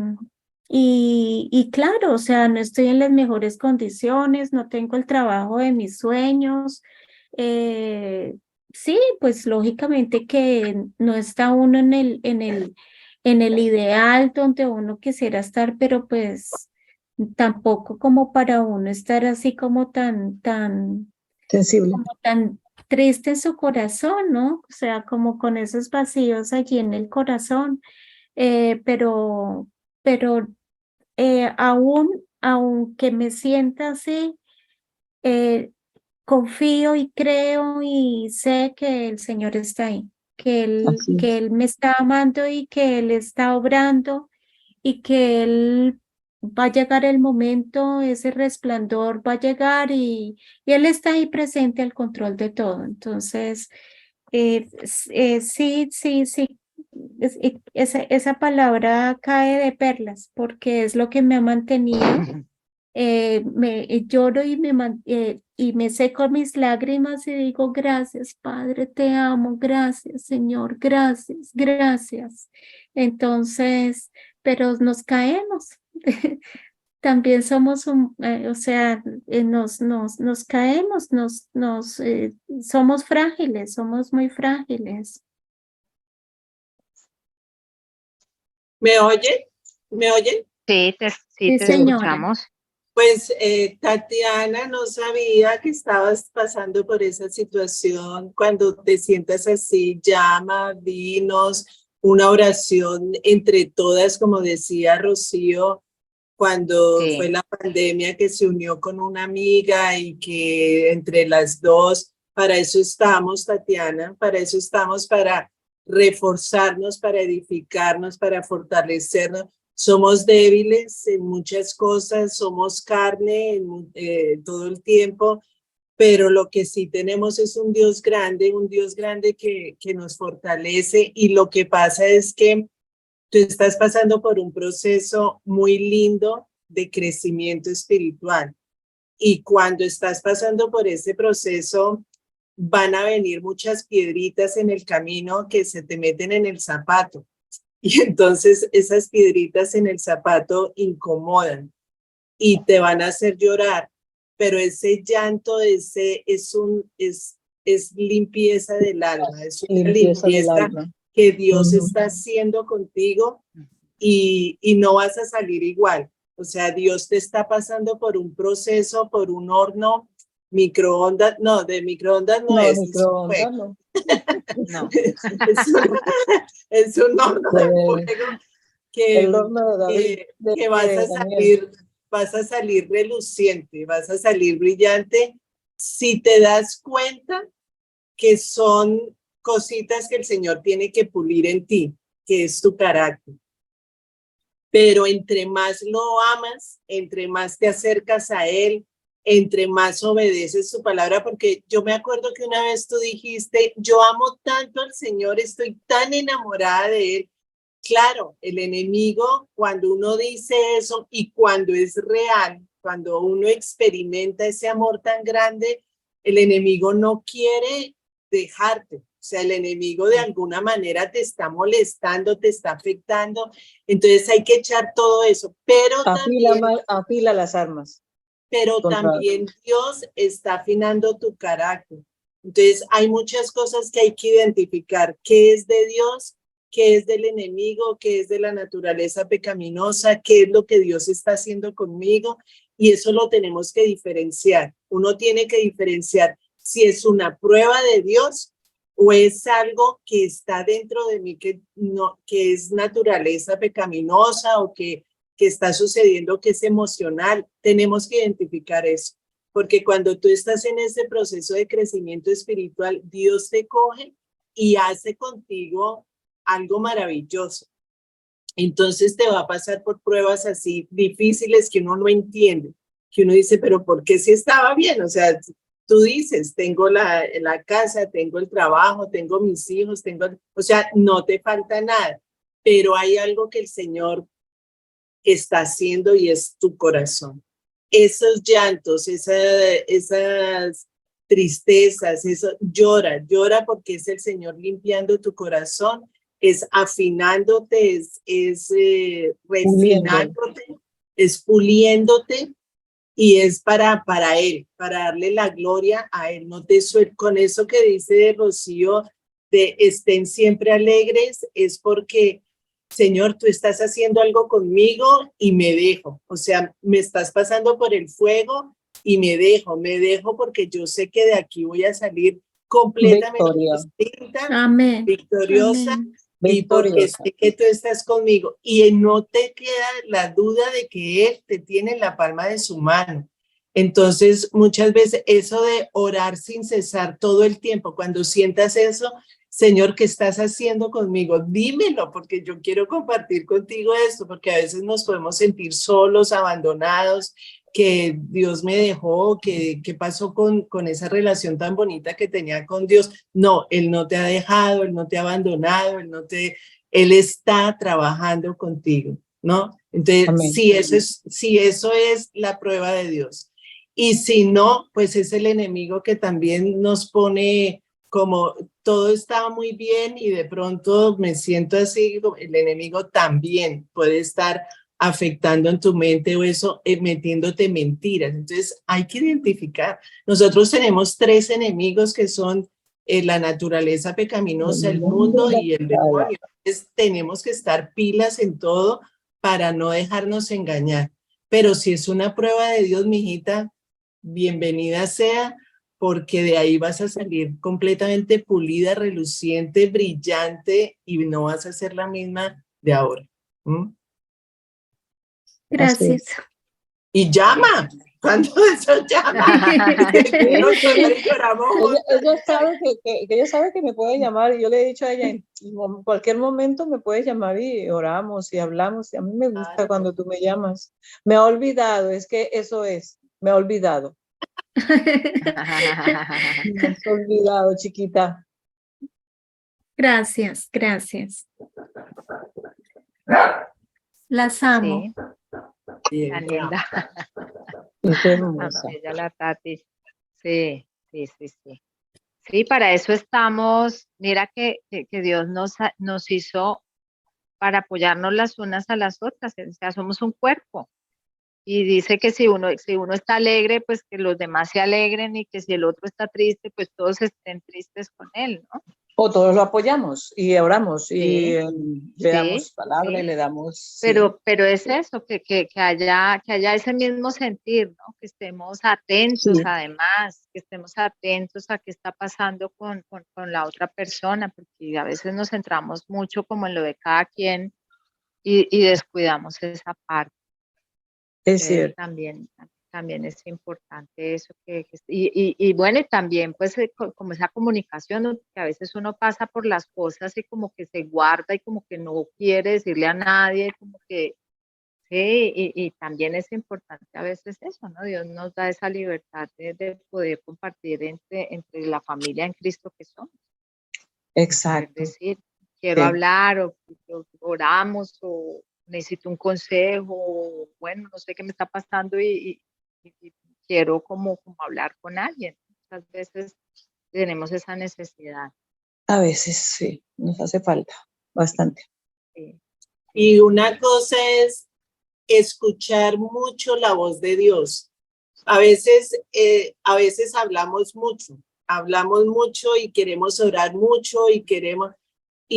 y claro, o sea, no estoy en las mejores condiciones, no tengo el trabajo de mis sueños. eh, sí, pues lógicamente que no está uno en el ideal donde uno quisiera estar, pero pues tampoco como para uno estar así como tan Sensible. como tan triste en su corazón, ¿no? O sea, como con esos vacíos allí en el corazón. Pero aunque me sienta así, eh, confío y creo y sé que el Señor está ahí, Así que es. Él me está amando y que Él está obrando y que Él va a llegar el momento, ese resplandor va a llegar y Él está ahí presente al control de todo. Entonces, sí, sí, sí. Esa palabra cae de perlas porque es lo que me ha mantenido. Lloro y me seco mis lágrimas y digo, gracias, Padre, te amo, gracias, Señor, gracias, gracias. Entonces, pero nos caemos. También somos, o sea, nos caemos, somos frágiles, somos muy frágiles. ¿Me oye? ¿Me oyen? Sí, Sí, te señora. escuchamos. Pues Tatiana, no sabía que estabas pasando por esa situación. Cuando te sientas así, llama, dinos una oración entre todas, como decía Rocío, cuando Sí. fue la pandemia que se unió con una amiga y que entre las dos, para eso estamos, Tatiana, para eso estamos, para reforzarnos, para edificarnos, para fortalecernos. Somos débiles en muchas cosas, somos carne todo el tiempo, pero lo que sí tenemos es un Dios grande que nos fortalece, y lo que pasa es que tú estás pasando por un proceso muy lindo de crecimiento espiritual, y cuando estás pasando por ese proceso van a venir muchas piedritas en el camino que se te meten en el zapato. Y entonces esas piedritas en el zapato incomodan y te van a hacer llorar, pero ese llanto es limpieza del alma, es una Limpieza del limpieza alma. que Dios Ujú. está haciendo contigo, y no vas a salir igual. O sea, Dios te está pasando por un proceso, por un horno, microondas, no, de microondas no, No, es un microondas, fuego. no. No. Es un horno de De- fuego El horno de David, que de Daniel. vas a salir reluciente, vas a salir brillante si te das cuenta que son cositas que el Señor tiene que pulir en ti, que es tu carácter. Pero entre más lo amas, entre más te acercas a Él, entre más obedeces su palabra, porque yo me acuerdo que una vez tú dijiste, yo amo tanto al Señor, estoy tan enamorada de Él. Claro, el enemigo, cuando uno dice eso y cuando es real, cuando uno experimenta ese amor tan grande, el enemigo no quiere dejarte. O sea, el enemigo de alguna manera te está molestando, te está afectando. Entonces hay que echar todo eso. Afila las armas. Pero también Dios está afinando tu carácter. Entonces hay muchas cosas que hay que identificar. ¿Qué es de Dios? ¿Qué es del enemigo? ¿Qué es de la naturaleza pecaminosa? ¿Qué es lo que Dios está haciendo conmigo? Y eso lo tenemos que diferenciar. Uno tiene que diferenciar si es una prueba de Dios o es algo que está dentro de mí, que es naturaleza pecaminosa, o que está sucediendo, que es emocional. Tenemos que identificar eso, porque cuando tú estás en ese proceso de crecimiento espiritual, Dios te coge y hace contigo algo maravilloso. Entonces te va a pasar por pruebas así difíciles que uno no entiende, que uno dice, pero ¿por qué si estaba bien? O sea, tú dices, tengo la casa, tengo el trabajo, tengo mis hijos, o sea, no te falta nada, pero hay algo que el Señor está haciendo y es tu corazón. Esos llantos, esas tristezas, eso, llora porque es el Señor limpiando tu corazón, es afinándote, es refinándote, es puliéndote, y es para Él, para darle la gloria a Él. No te con eso que dice Rocío, de estén siempre alegres, es porque Señor, tú estás haciendo algo conmigo y me dejo. O sea, me estás pasando por el fuego y me dejo porque yo sé que de aquí voy a salir completamente distinta, Amén. victoriosa, Amén. y porque Victoriosa. sé que tú estás conmigo. Y no te queda la duda de que Él te tiene en la palma de su mano. Entonces, muchas veces eso de orar sin cesar todo el tiempo, cuando sientas eso, Señor, ¿qué estás haciendo conmigo? Dímelo, porque yo quiero compartir contigo esto, porque a veces nos podemos sentir solos, abandonados, que Dios me dejó, que qué pasó con esa relación tan bonita que tenía con Dios. No, Él no te ha dejado, Él no te ha abandonado, Él está trabajando contigo, ¿no? Entonces, Amén. si eso es la prueba de Dios. Y si no, pues es el enemigo que también nos pone como todo está muy bien y de pronto me siento así, el enemigo también puede estar afectando en tu mente o eso, metiéndote mentiras. Entonces hay que identificar. Nosotros tenemos 3 enemigos que son la naturaleza pecaminosa, el mundo y el demonio. Entonces tenemos que estar pilas en todo para no dejarnos engañar. Pero si es una prueba de Dios, mijita, bienvenida sea, porque de ahí vas a salir completamente pulida, reluciente, brillante y no vas a ser la misma de ahora. ¿Mm? Gracias. Y llama, cuando eso llama. Ella sabe que me puede llamar y yo le he dicho a ella, en cualquier momento me puedes llamar y oramos y hablamos. Y a mí me gusta cuando tú me llamas. Me ha olvidado, es que eso es, me ha olvidado. Me has olvidado, chiquita. Gracias, gracias. Las amo. Sí, tan linda. Es hermosa. Ella, la Tati. Sí, sí, sí, sí. Sí, para eso estamos. Mira que Dios nos hizo para apoyarnos las unas a las otras. O sea, somos un cuerpo. Y dice que si uno está alegre, pues que los demás se alegren y que si el otro está triste, pues todos estén tristes con él, ¿no? O todos lo apoyamos y oramos y Sí, le sí, damos palabra y sí. le damos... sí. Pero es eso, que haya ese mismo sentir, ¿no? Que estemos atentos Sí. además, que estemos atentos a qué está pasando con la otra persona, porque a veces nos centramos mucho como en lo de cada quien y descuidamos esa parte. Es cierto. También es importante eso y bueno, y también pues como esa comunicación, ¿no? Que a veces uno pasa por las cosas y como que se guarda y como que no quiere decirle a nadie, como que sí, y también es importante a veces eso, ¿no? Dios nos da esa libertad de poder compartir entre la familia en Cristo que somos. Exacto. Es decir, quiero Sí. hablar o oramos o necesito un consejo, o, bueno, no sé qué me está pasando y quiero como hablar con alguien. Muchas veces tenemos esa necesidad. A veces sí, nos hace falta bastante. Sí, Y una cosa es escuchar mucho la voz de Dios. A veces hablamos mucho y queremos orar mucho y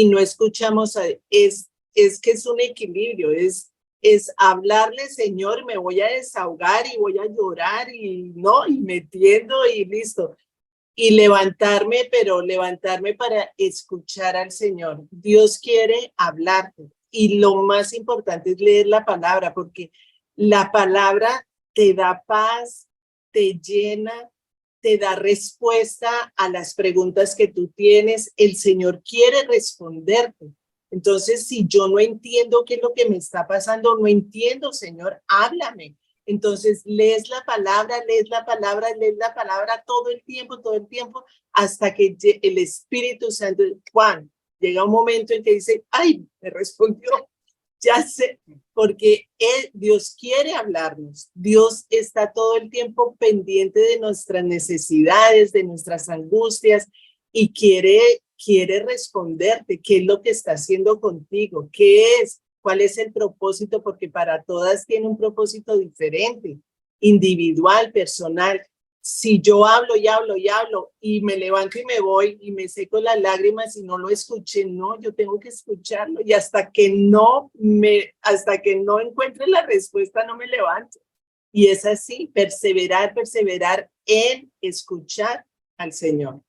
no escuchamos. Es que es un equilibrio, es hablarle, Señor, me voy a desahogar y voy a llorar y metiendo y listo. Y levantarme, pero levantarme para escuchar al Señor. Dios quiere hablarte y lo más importante es leer la palabra, porque la palabra te da paz, te llena, te da respuesta a las preguntas que tú tienes. El Señor quiere responderte. Entonces, si yo no entiendo qué es lo que me está pasando, no entiendo, Señor, háblame. Entonces, lees la palabra todo el tiempo, hasta que el Espíritu Santo, Juan, llega un momento en que dice, ay, me respondió, ya sé, porque Dios quiere hablarnos. Dios está todo el tiempo pendiente de nuestras necesidades, de nuestras angustias y quiere responderte qué es lo que está haciendo contigo, cuál es el propósito, porque para todas tiene un propósito diferente, individual, personal. si yo hablo y hablo y hablo y me levanto y me voy y me seco las lágrimas y no lo escuché, no, yo tengo que escucharlo y hasta que no encuentre la respuesta no me levanto. Y es así, perseverar en escuchar al Señor.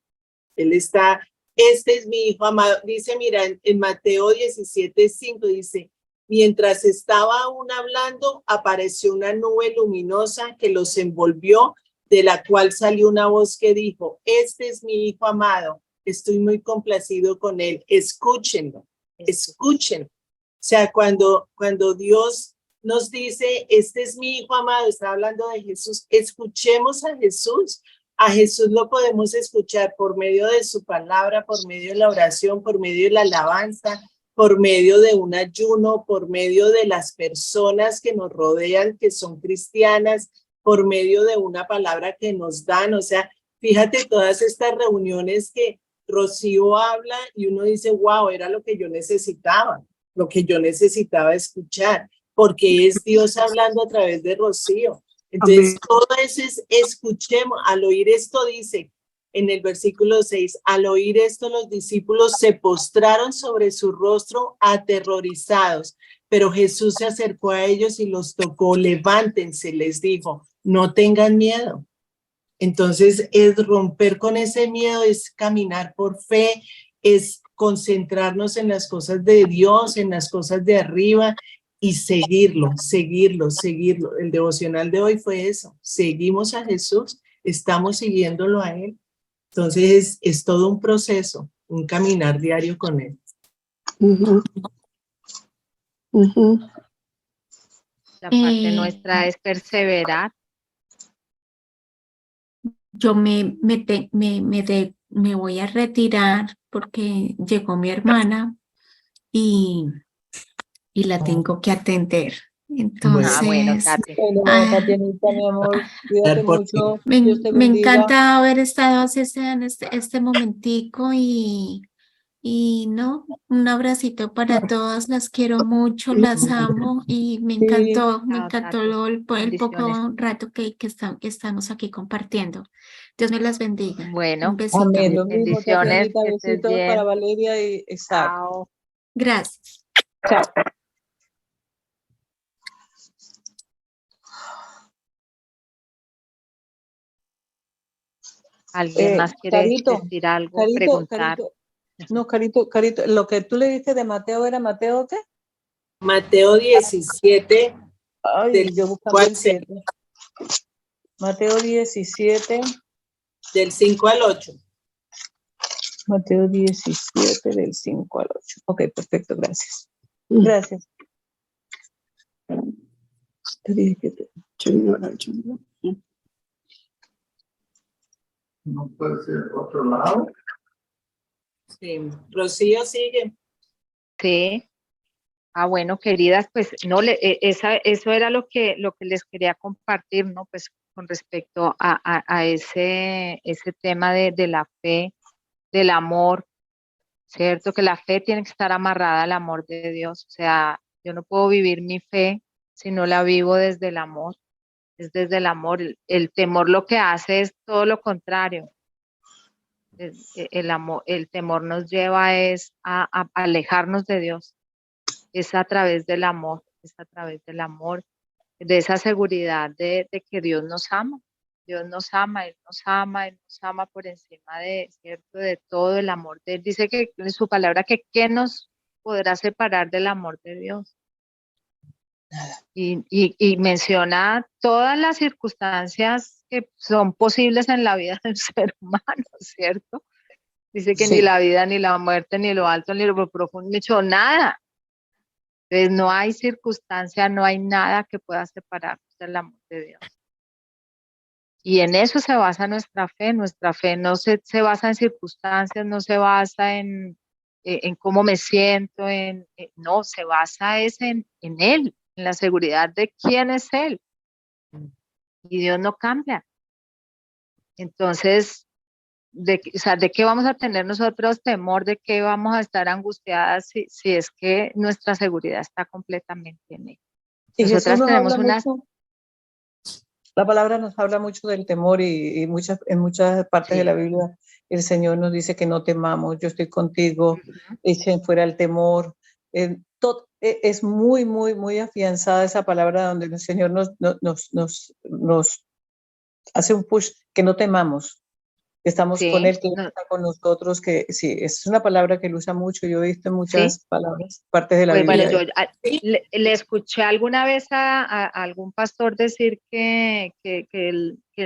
Él está, este es mi hijo amado, dice, mira, en Mateo 17:5 dice, mientras estaba aún hablando, apareció una nube luminosa que los envolvió, de la cual salió una voz que dijo, este es mi hijo amado, estoy muy complacido con él, escúchenlo, escúchenlo. O sea, cuando Dios nos dice, este es mi hijo amado, está hablando de Jesús, escuchemos a Jesús. A Jesús lo podemos escuchar por medio de su palabra, por medio de la oración, por medio de la alabanza, por medio de un ayuno, por medio de las personas que nos rodean, que son cristianas, por medio de una palabra que nos dan. O sea, fíjate todas estas reuniones que Rocío habla y uno dice, wow, era lo que yo necesitaba escuchar, porque es Dios hablando a través de Rocío. Entonces, Amén. todo eso es escuchemos. Al oír esto dice, en el versículo 6, al oír esto los discípulos se postraron sobre su rostro aterrorizados, pero Jesús se acercó a ellos y los tocó, levántense, les dijo, no tengan miedo. Entonces, es romper con ese miedo, es caminar por fe, es concentrarnos en las cosas de Dios, en las cosas de arriba, y seguirlo. El devocional de hoy fue eso. Seguimos a Jesús, estamos siguiéndolo a Él. Entonces es todo un proceso, un caminar diario con Él. Ujú. Ujú. La parte nuestra es perseverar. Yo me voy a retirar porque llegó mi hermana y la tengo que atender. Entonces, Bueno, Tati. Bueno, Tatianita, mi amor, cuídate Por ti. mucho. Dios te me bendiga. encanta haber estado así en este momentico y no, un abracito para todas, las quiero mucho, las amo y me Sí. encantó Chao, Tati. el poco Bendiciones. rato que estamos aquí compartiendo. Dios me las bendiga. Bueno, Un besito. Amén. Lo mismo, bendiciones, Tatianita. que estés Besitos para bien. Valeria y Isaac. Chao. Gracias. Chao. ¿Alguien más quiere Carito, decir algo, Carito, preguntar? Carito. No, Carito, lo que tú le diste de Mateo era Mateo, ¿qué? Mateo 17, Ay, del yo buscando cual el 7. Mateo 17. del 5 al 8. Mateo 17 del 5 al 8. Ok, perfecto, gracias. Gracias. Te dije que te... No puede ser otro lado. Sí. Rocío sigue. Sí. Bueno, queridas, pues no, eso era lo que les quería compartir, ¿no? Pues con respecto a ese tema de la fe, del amor, ¿cierto? Que la fe tiene que estar amarrada al amor de Dios. O sea, yo no puedo vivir mi fe si no la vivo desde el amor. Es desde el amor. El temor lo que hace es todo lo contrario. El temor nos lleva es a alejarnos de Dios. Es a través del amor, de esa seguridad de que Dios nos ama. Dios nos ama, Él nos ama, Él nos ama por encima de, ¿cierto?, de todo el amor de Él. Dice que en su palabra que ¿qué nos podrá separar del amor de Dios? Y menciona todas las circunstancias que son posibles en la vida del ser humano, ¿cierto? Dice que Sí. ni la vida, ni la muerte, ni lo alto, ni lo profundo, ni hecho nada. Entonces no hay circunstancia, no hay nada que pueda separarnos del amor de Dios. Y en eso se basa nuestra fe. Nuestra fe no se basa en circunstancias, no se basa en cómo me siento, no, se basa es en Él, en la seguridad de quién es Él. Y Dios no cambia. Entonces, ¿de qué vamos a tener nosotros temor? ¿De qué vamos a estar angustiadas si es que nuestra seguridad está completamente en Él? Y Jesús Nosotras nos tenemos habla mucho. La palabra nos habla mucho del temor y en muchas partes de la Biblia el Señor nos dice que no temamos, yo estoy contigo, echen fuera el temor. Es muy, muy, muy afianzada esa palabra donde el Señor nos hace un push, que no temamos, que estamos con Él, que Él está con nosotros, que sí, es una palabra que Él usa mucho, yo he visto en muchas palabras, partes de la Pues, Biblia. bueno, le escuché alguna vez a algún pastor decir que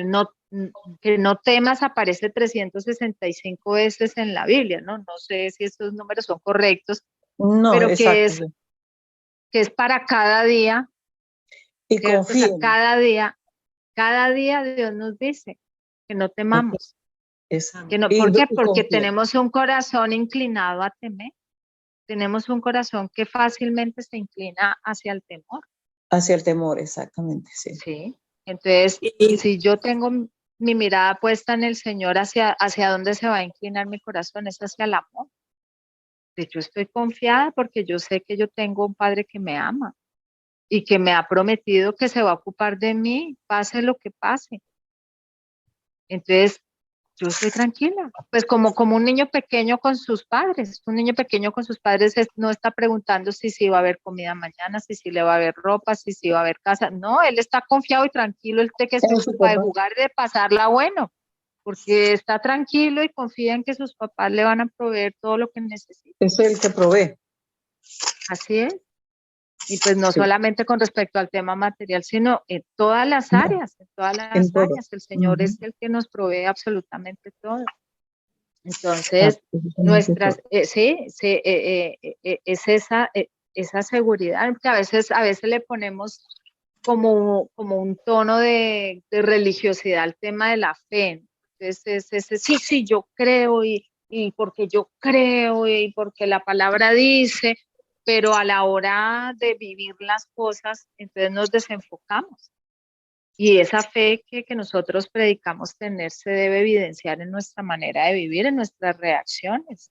no temas aparece 365 veces en la Biblia, ¿no? No sé si estos números son correctos, No, pero exacto. que es para cada día. Y confíen. O sea, cada día Dios nos dice que no temamos. Que no, ¿por qué? Porque tenemos un corazón inclinado a temer. Tenemos un corazón que fácilmente se inclina hacia el temor. Hacia el temor, exactamente, sí. Sí. Entonces, si yo tengo mi mirada puesta en el Señor, ¿hacia dónde se va a inclinar mi corazón? Es hacia el amor. De hecho, estoy confiada porque yo sé que yo tengo un Padre que me ama y que me ha prometido que se va a ocupar de mí, pase lo que pase. Entonces, yo estoy tranquila, pues como un niño pequeño con sus padres. Un niño pequeño con sus padres no está preguntando si va a haber comida mañana, si le va a haber ropa, si va a haber casa. No, él está confiado y tranquilo, él de que se ocupa de jugar y de pasarla bueno, porque está tranquilo y confía en que sus papás le van a proveer todo lo que necesita. Es el que provee. Así es. Y pues no solamente con respecto al tema material, sino en todas las áreas, el Señor es el que nos provee absolutamente todo. Entonces, es esa seguridad que a veces le ponemos como un tono de religiosidad al tema de la fe. Entonces, sí, yo creo y porque yo creo y porque la palabra dice, pero a la hora de vivir las cosas, entonces nos desenfocamos. Y esa fe que nosotros predicamos tener se debe evidenciar en nuestra manera de vivir, en nuestras reacciones.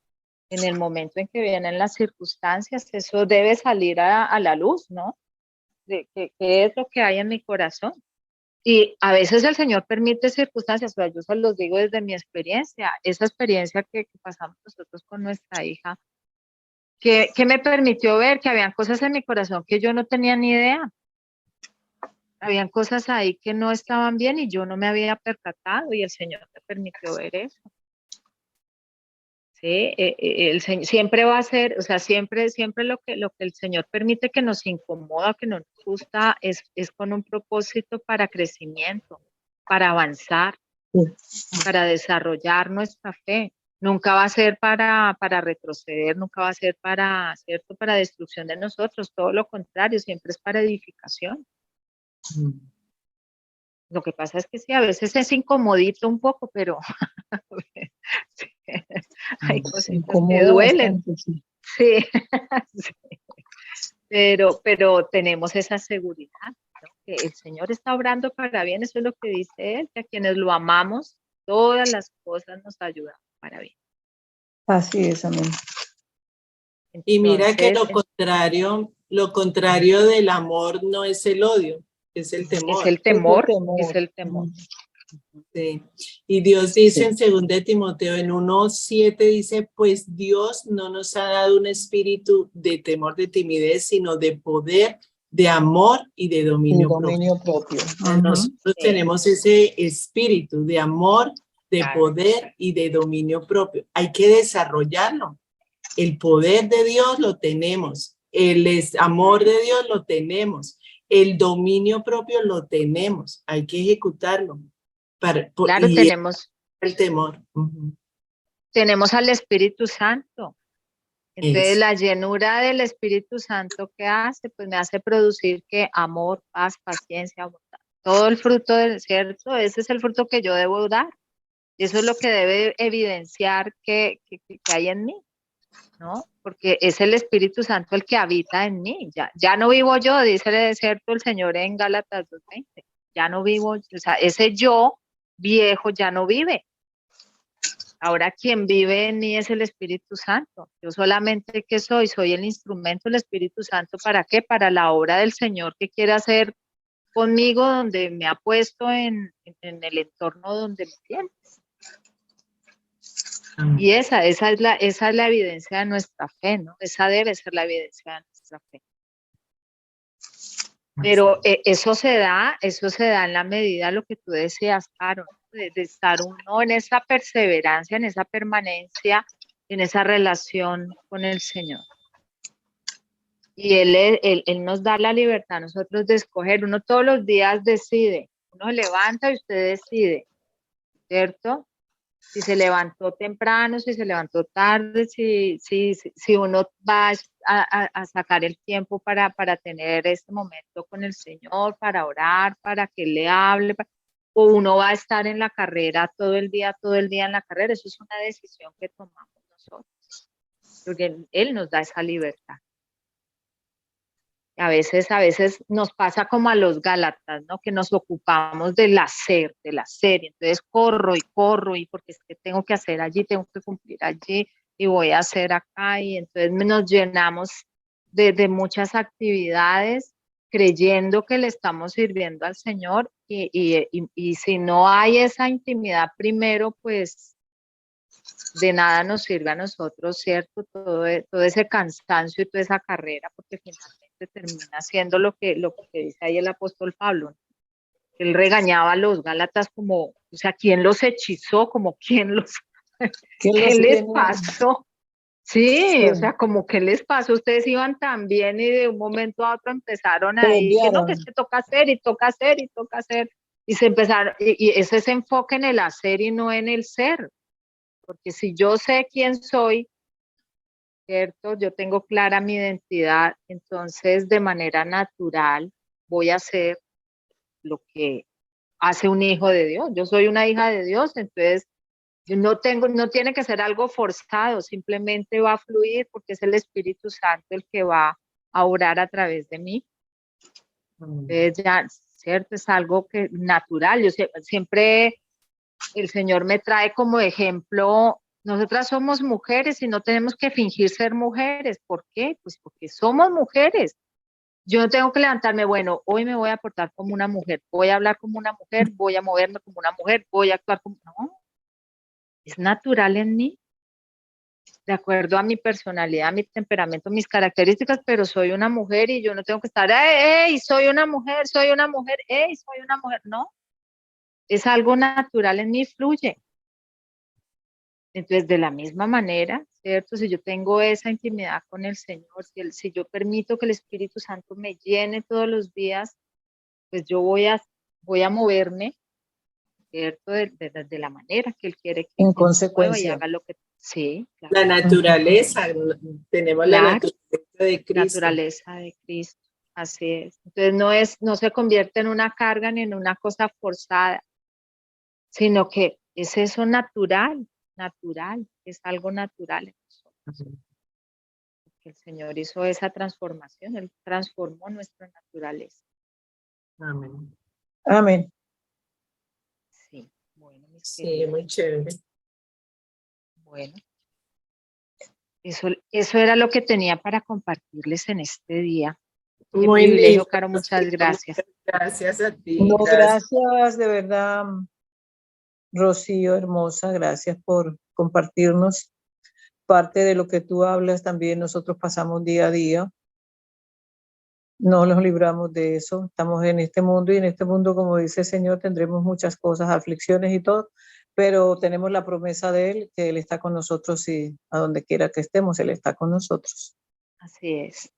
En el momento en que vienen las circunstancias, eso debe salir a la luz, ¿no? De qué es lo que hay en mi corazón. Y a veces el Señor permite circunstancias, pero yo se los digo desde mi experiencia, esa experiencia que pasamos nosotros con nuestra hija, que me permitió ver que habían cosas en mi corazón que yo no tenía ni idea. Habían cosas ahí que no estaban bien y yo no me había percatado y el Señor me permitió ver eso. Sí, siempre va a ser, o sea, siempre lo que el Señor permite que nos incomoda, que no nos gusta, es con un propósito para crecimiento, para avanzar, para desarrollar nuestra fe. Nunca va a ser para retroceder, nunca va a ser para destrucción de nosotros, todo lo contrario, siempre es para edificación. Lo que pasa es que sí, a veces es incomodito un poco, pero sí, hay cositas que duelen. Sí. Sí. Pero tenemos esa seguridad, ¿no? Que el Señor está obrando para bien, eso es lo que dice Él, que a quienes lo amamos, todas las cosas nos ayudan para bien. Así es, amén. Entonces, y mira que lo contrario del amor no es el odio, es el temor. Es el temor. Sí. Y Dios dice en 2 Timoteo en 1:7 dice, pues Dios no nos ha dado un espíritu de temor, de timidez, sino de poder, de amor y de dominio propio. Nosotros tenemos ese espíritu de amor, de poder y de dominio propio. Hay que desarrollarlo. El poder de Dios lo tenemos, el amor de Dios lo tenemos, el dominio propio lo tenemos, hay que ejecutarlo. Claro, tenemos el temor. Tenemos al Espíritu Santo. Entonces, la llenura del Espíritu Santo, ¿qué hace? Pues me hace producir que amor, paz, paciencia, bondad. Todo el fruto del cierto, ese es el fruto que yo debo dar. Y eso es lo que debe evidenciar que hay en mí, ¿no? Porque es el Espíritu Santo el que habita en mí. Ya no vivo yo, dice cierto el Señor en Gálatas 2:20. Ya no vivo, o sea, ese yo viejo ya no vive. Ahora quien vive en mí es el Espíritu Santo. Yo solamente que soy el instrumento del Espíritu Santo. ¿Para qué? Para la obra del Señor que quiere hacer conmigo donde me ha puesto en el entorno donde me tiene. Y esa es la evidencia de nuestra fe, ¿no? Esa debe ser la evidencia de nuestra fe. Pero eso se da en la medida de lo que tú decías, Caro, de estar uno en esa perseverancia, en esa permanencia, en esa relación con el Señor. Y Él nos da la libertad a nosotros de escoger. Uno todos los días decide, uno se levanta y usted decide, ¿cierto? Si se levantó temprano, si se levantó tarde, si uno va a sacar el tiempo para tener este momento con el Señor, para orar, para que le hable, o uno va a estar en la carrera todo el día en la carrera. Eso es una decisión que tomamos nosotros, porque Él nos da esa libertad. A veces nos pasa como a los Gálatas, ¿no? Que nos ocupamos del hacer, y entonces corro y porque es que tengo que hacer allí, tengo que cumplir allí y voy a hacer acá, y entonces nos llenamos de muchas actividades creyendo que le estamos sirviendo al Señor y si no hay esa intimidad primero, pues de nada nos sirve a nosotros, ¿cierto? Todo ese cansancio y toda esa carrera, porque finalmente termina siendo lo que dice ahí el apóstol Pablo. Él regañaba a los Gálatas como, o sea, ¿quién los hechizó? Como, ¿qué les pasó? Sí, o sea, como, ¿qué les pasó? Ustedes iban tan bien y de un momento a otro empezaron ahí, que no, que es que toca hacer y toca hacer y toca hacer. Y se empezaron, y ese es enfoque en el hacer y no en el ser. Porque si yo sé quién soy, ¿cierto? Yo tengo clara mi identidad, entonces de manera natural voy a hacer lo que hace un hijo de Dios. Yo soy una hija de Dios, entonces yo no tiene que ser algo forzado, simplemente va a fluir porque es el Espíritu Santo el que va a orar a través de mí. Entonces ya, ¿cierto? Es algo que natural. Yo siempre el Señor me trae como ejemplo. Nosotras somos mujeres y no tenemos que fingir ser mujeres. ¿Por qué? Pues porque somos mujeres. Yo no tengo que levantarme, bueno, hoy me voy a portar como una mujer, voy a hablar como una mujer, voy a moverme como una mujer, voy a actuar como... No, es natural en mí, de acuerdo a mi personalidad, mi temperamento, mis características, pero soy una mujer y yo no tengo que estar, ¡ey, soy una mujer, ¡ey, soy una mujer! No, es algo natural en mí, fluye. Entonces, de la misma manera, ¿cierto? Si yo tengo esa intimidad con el Señor, si yo permito que el Espíritu Santo me llene todos los días, pues yo voy a moverme, ¿cierto? De la manera que Él quiere que En yo me mueva y consecuencia. haga lo que... Sí, claro. La naturaleza, tenemos la naturaleza de Cristo. Naturaleza de Cristo, así es. Entonces no se convierte en una carga ni en una cosa forzada, sino que es eso natural, es algo natural en nosotros. Porque el Señor hizo esa transformación, Él transformó nuestra naturaleza. Amén. Amén. Sí, bueno, mis Sí, queridos. muy chévere. Bueno, eso era lo que tenía para compartirles en este día. Qué Muy privilegio, lindo. Caro, muchas gracias. Muchas gracias a ti. No, gracias de verdad, Rocío, hermosa, gracias por compartirnos parte de lo que tú hablas. También nosotros pasamos día a día, no nos libramos de eso, estamos en este mundo y en este mundo, como dice el Señor, tendremos muchas cosas, aflicciones y todo, pero tenemos la promesa de Él, que Él está con nosotros y a donde quiera que estemos, Él está con nosotros. Así es,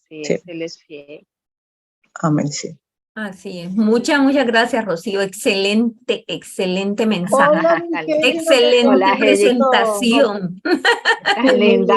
Sí. Él es fiel. Amén, sí. Así es. Muchas gracias, Rocío. Excelente mensaje. Hola, mi querida. Excelente Hola, Heidi. presentación. Tan linda.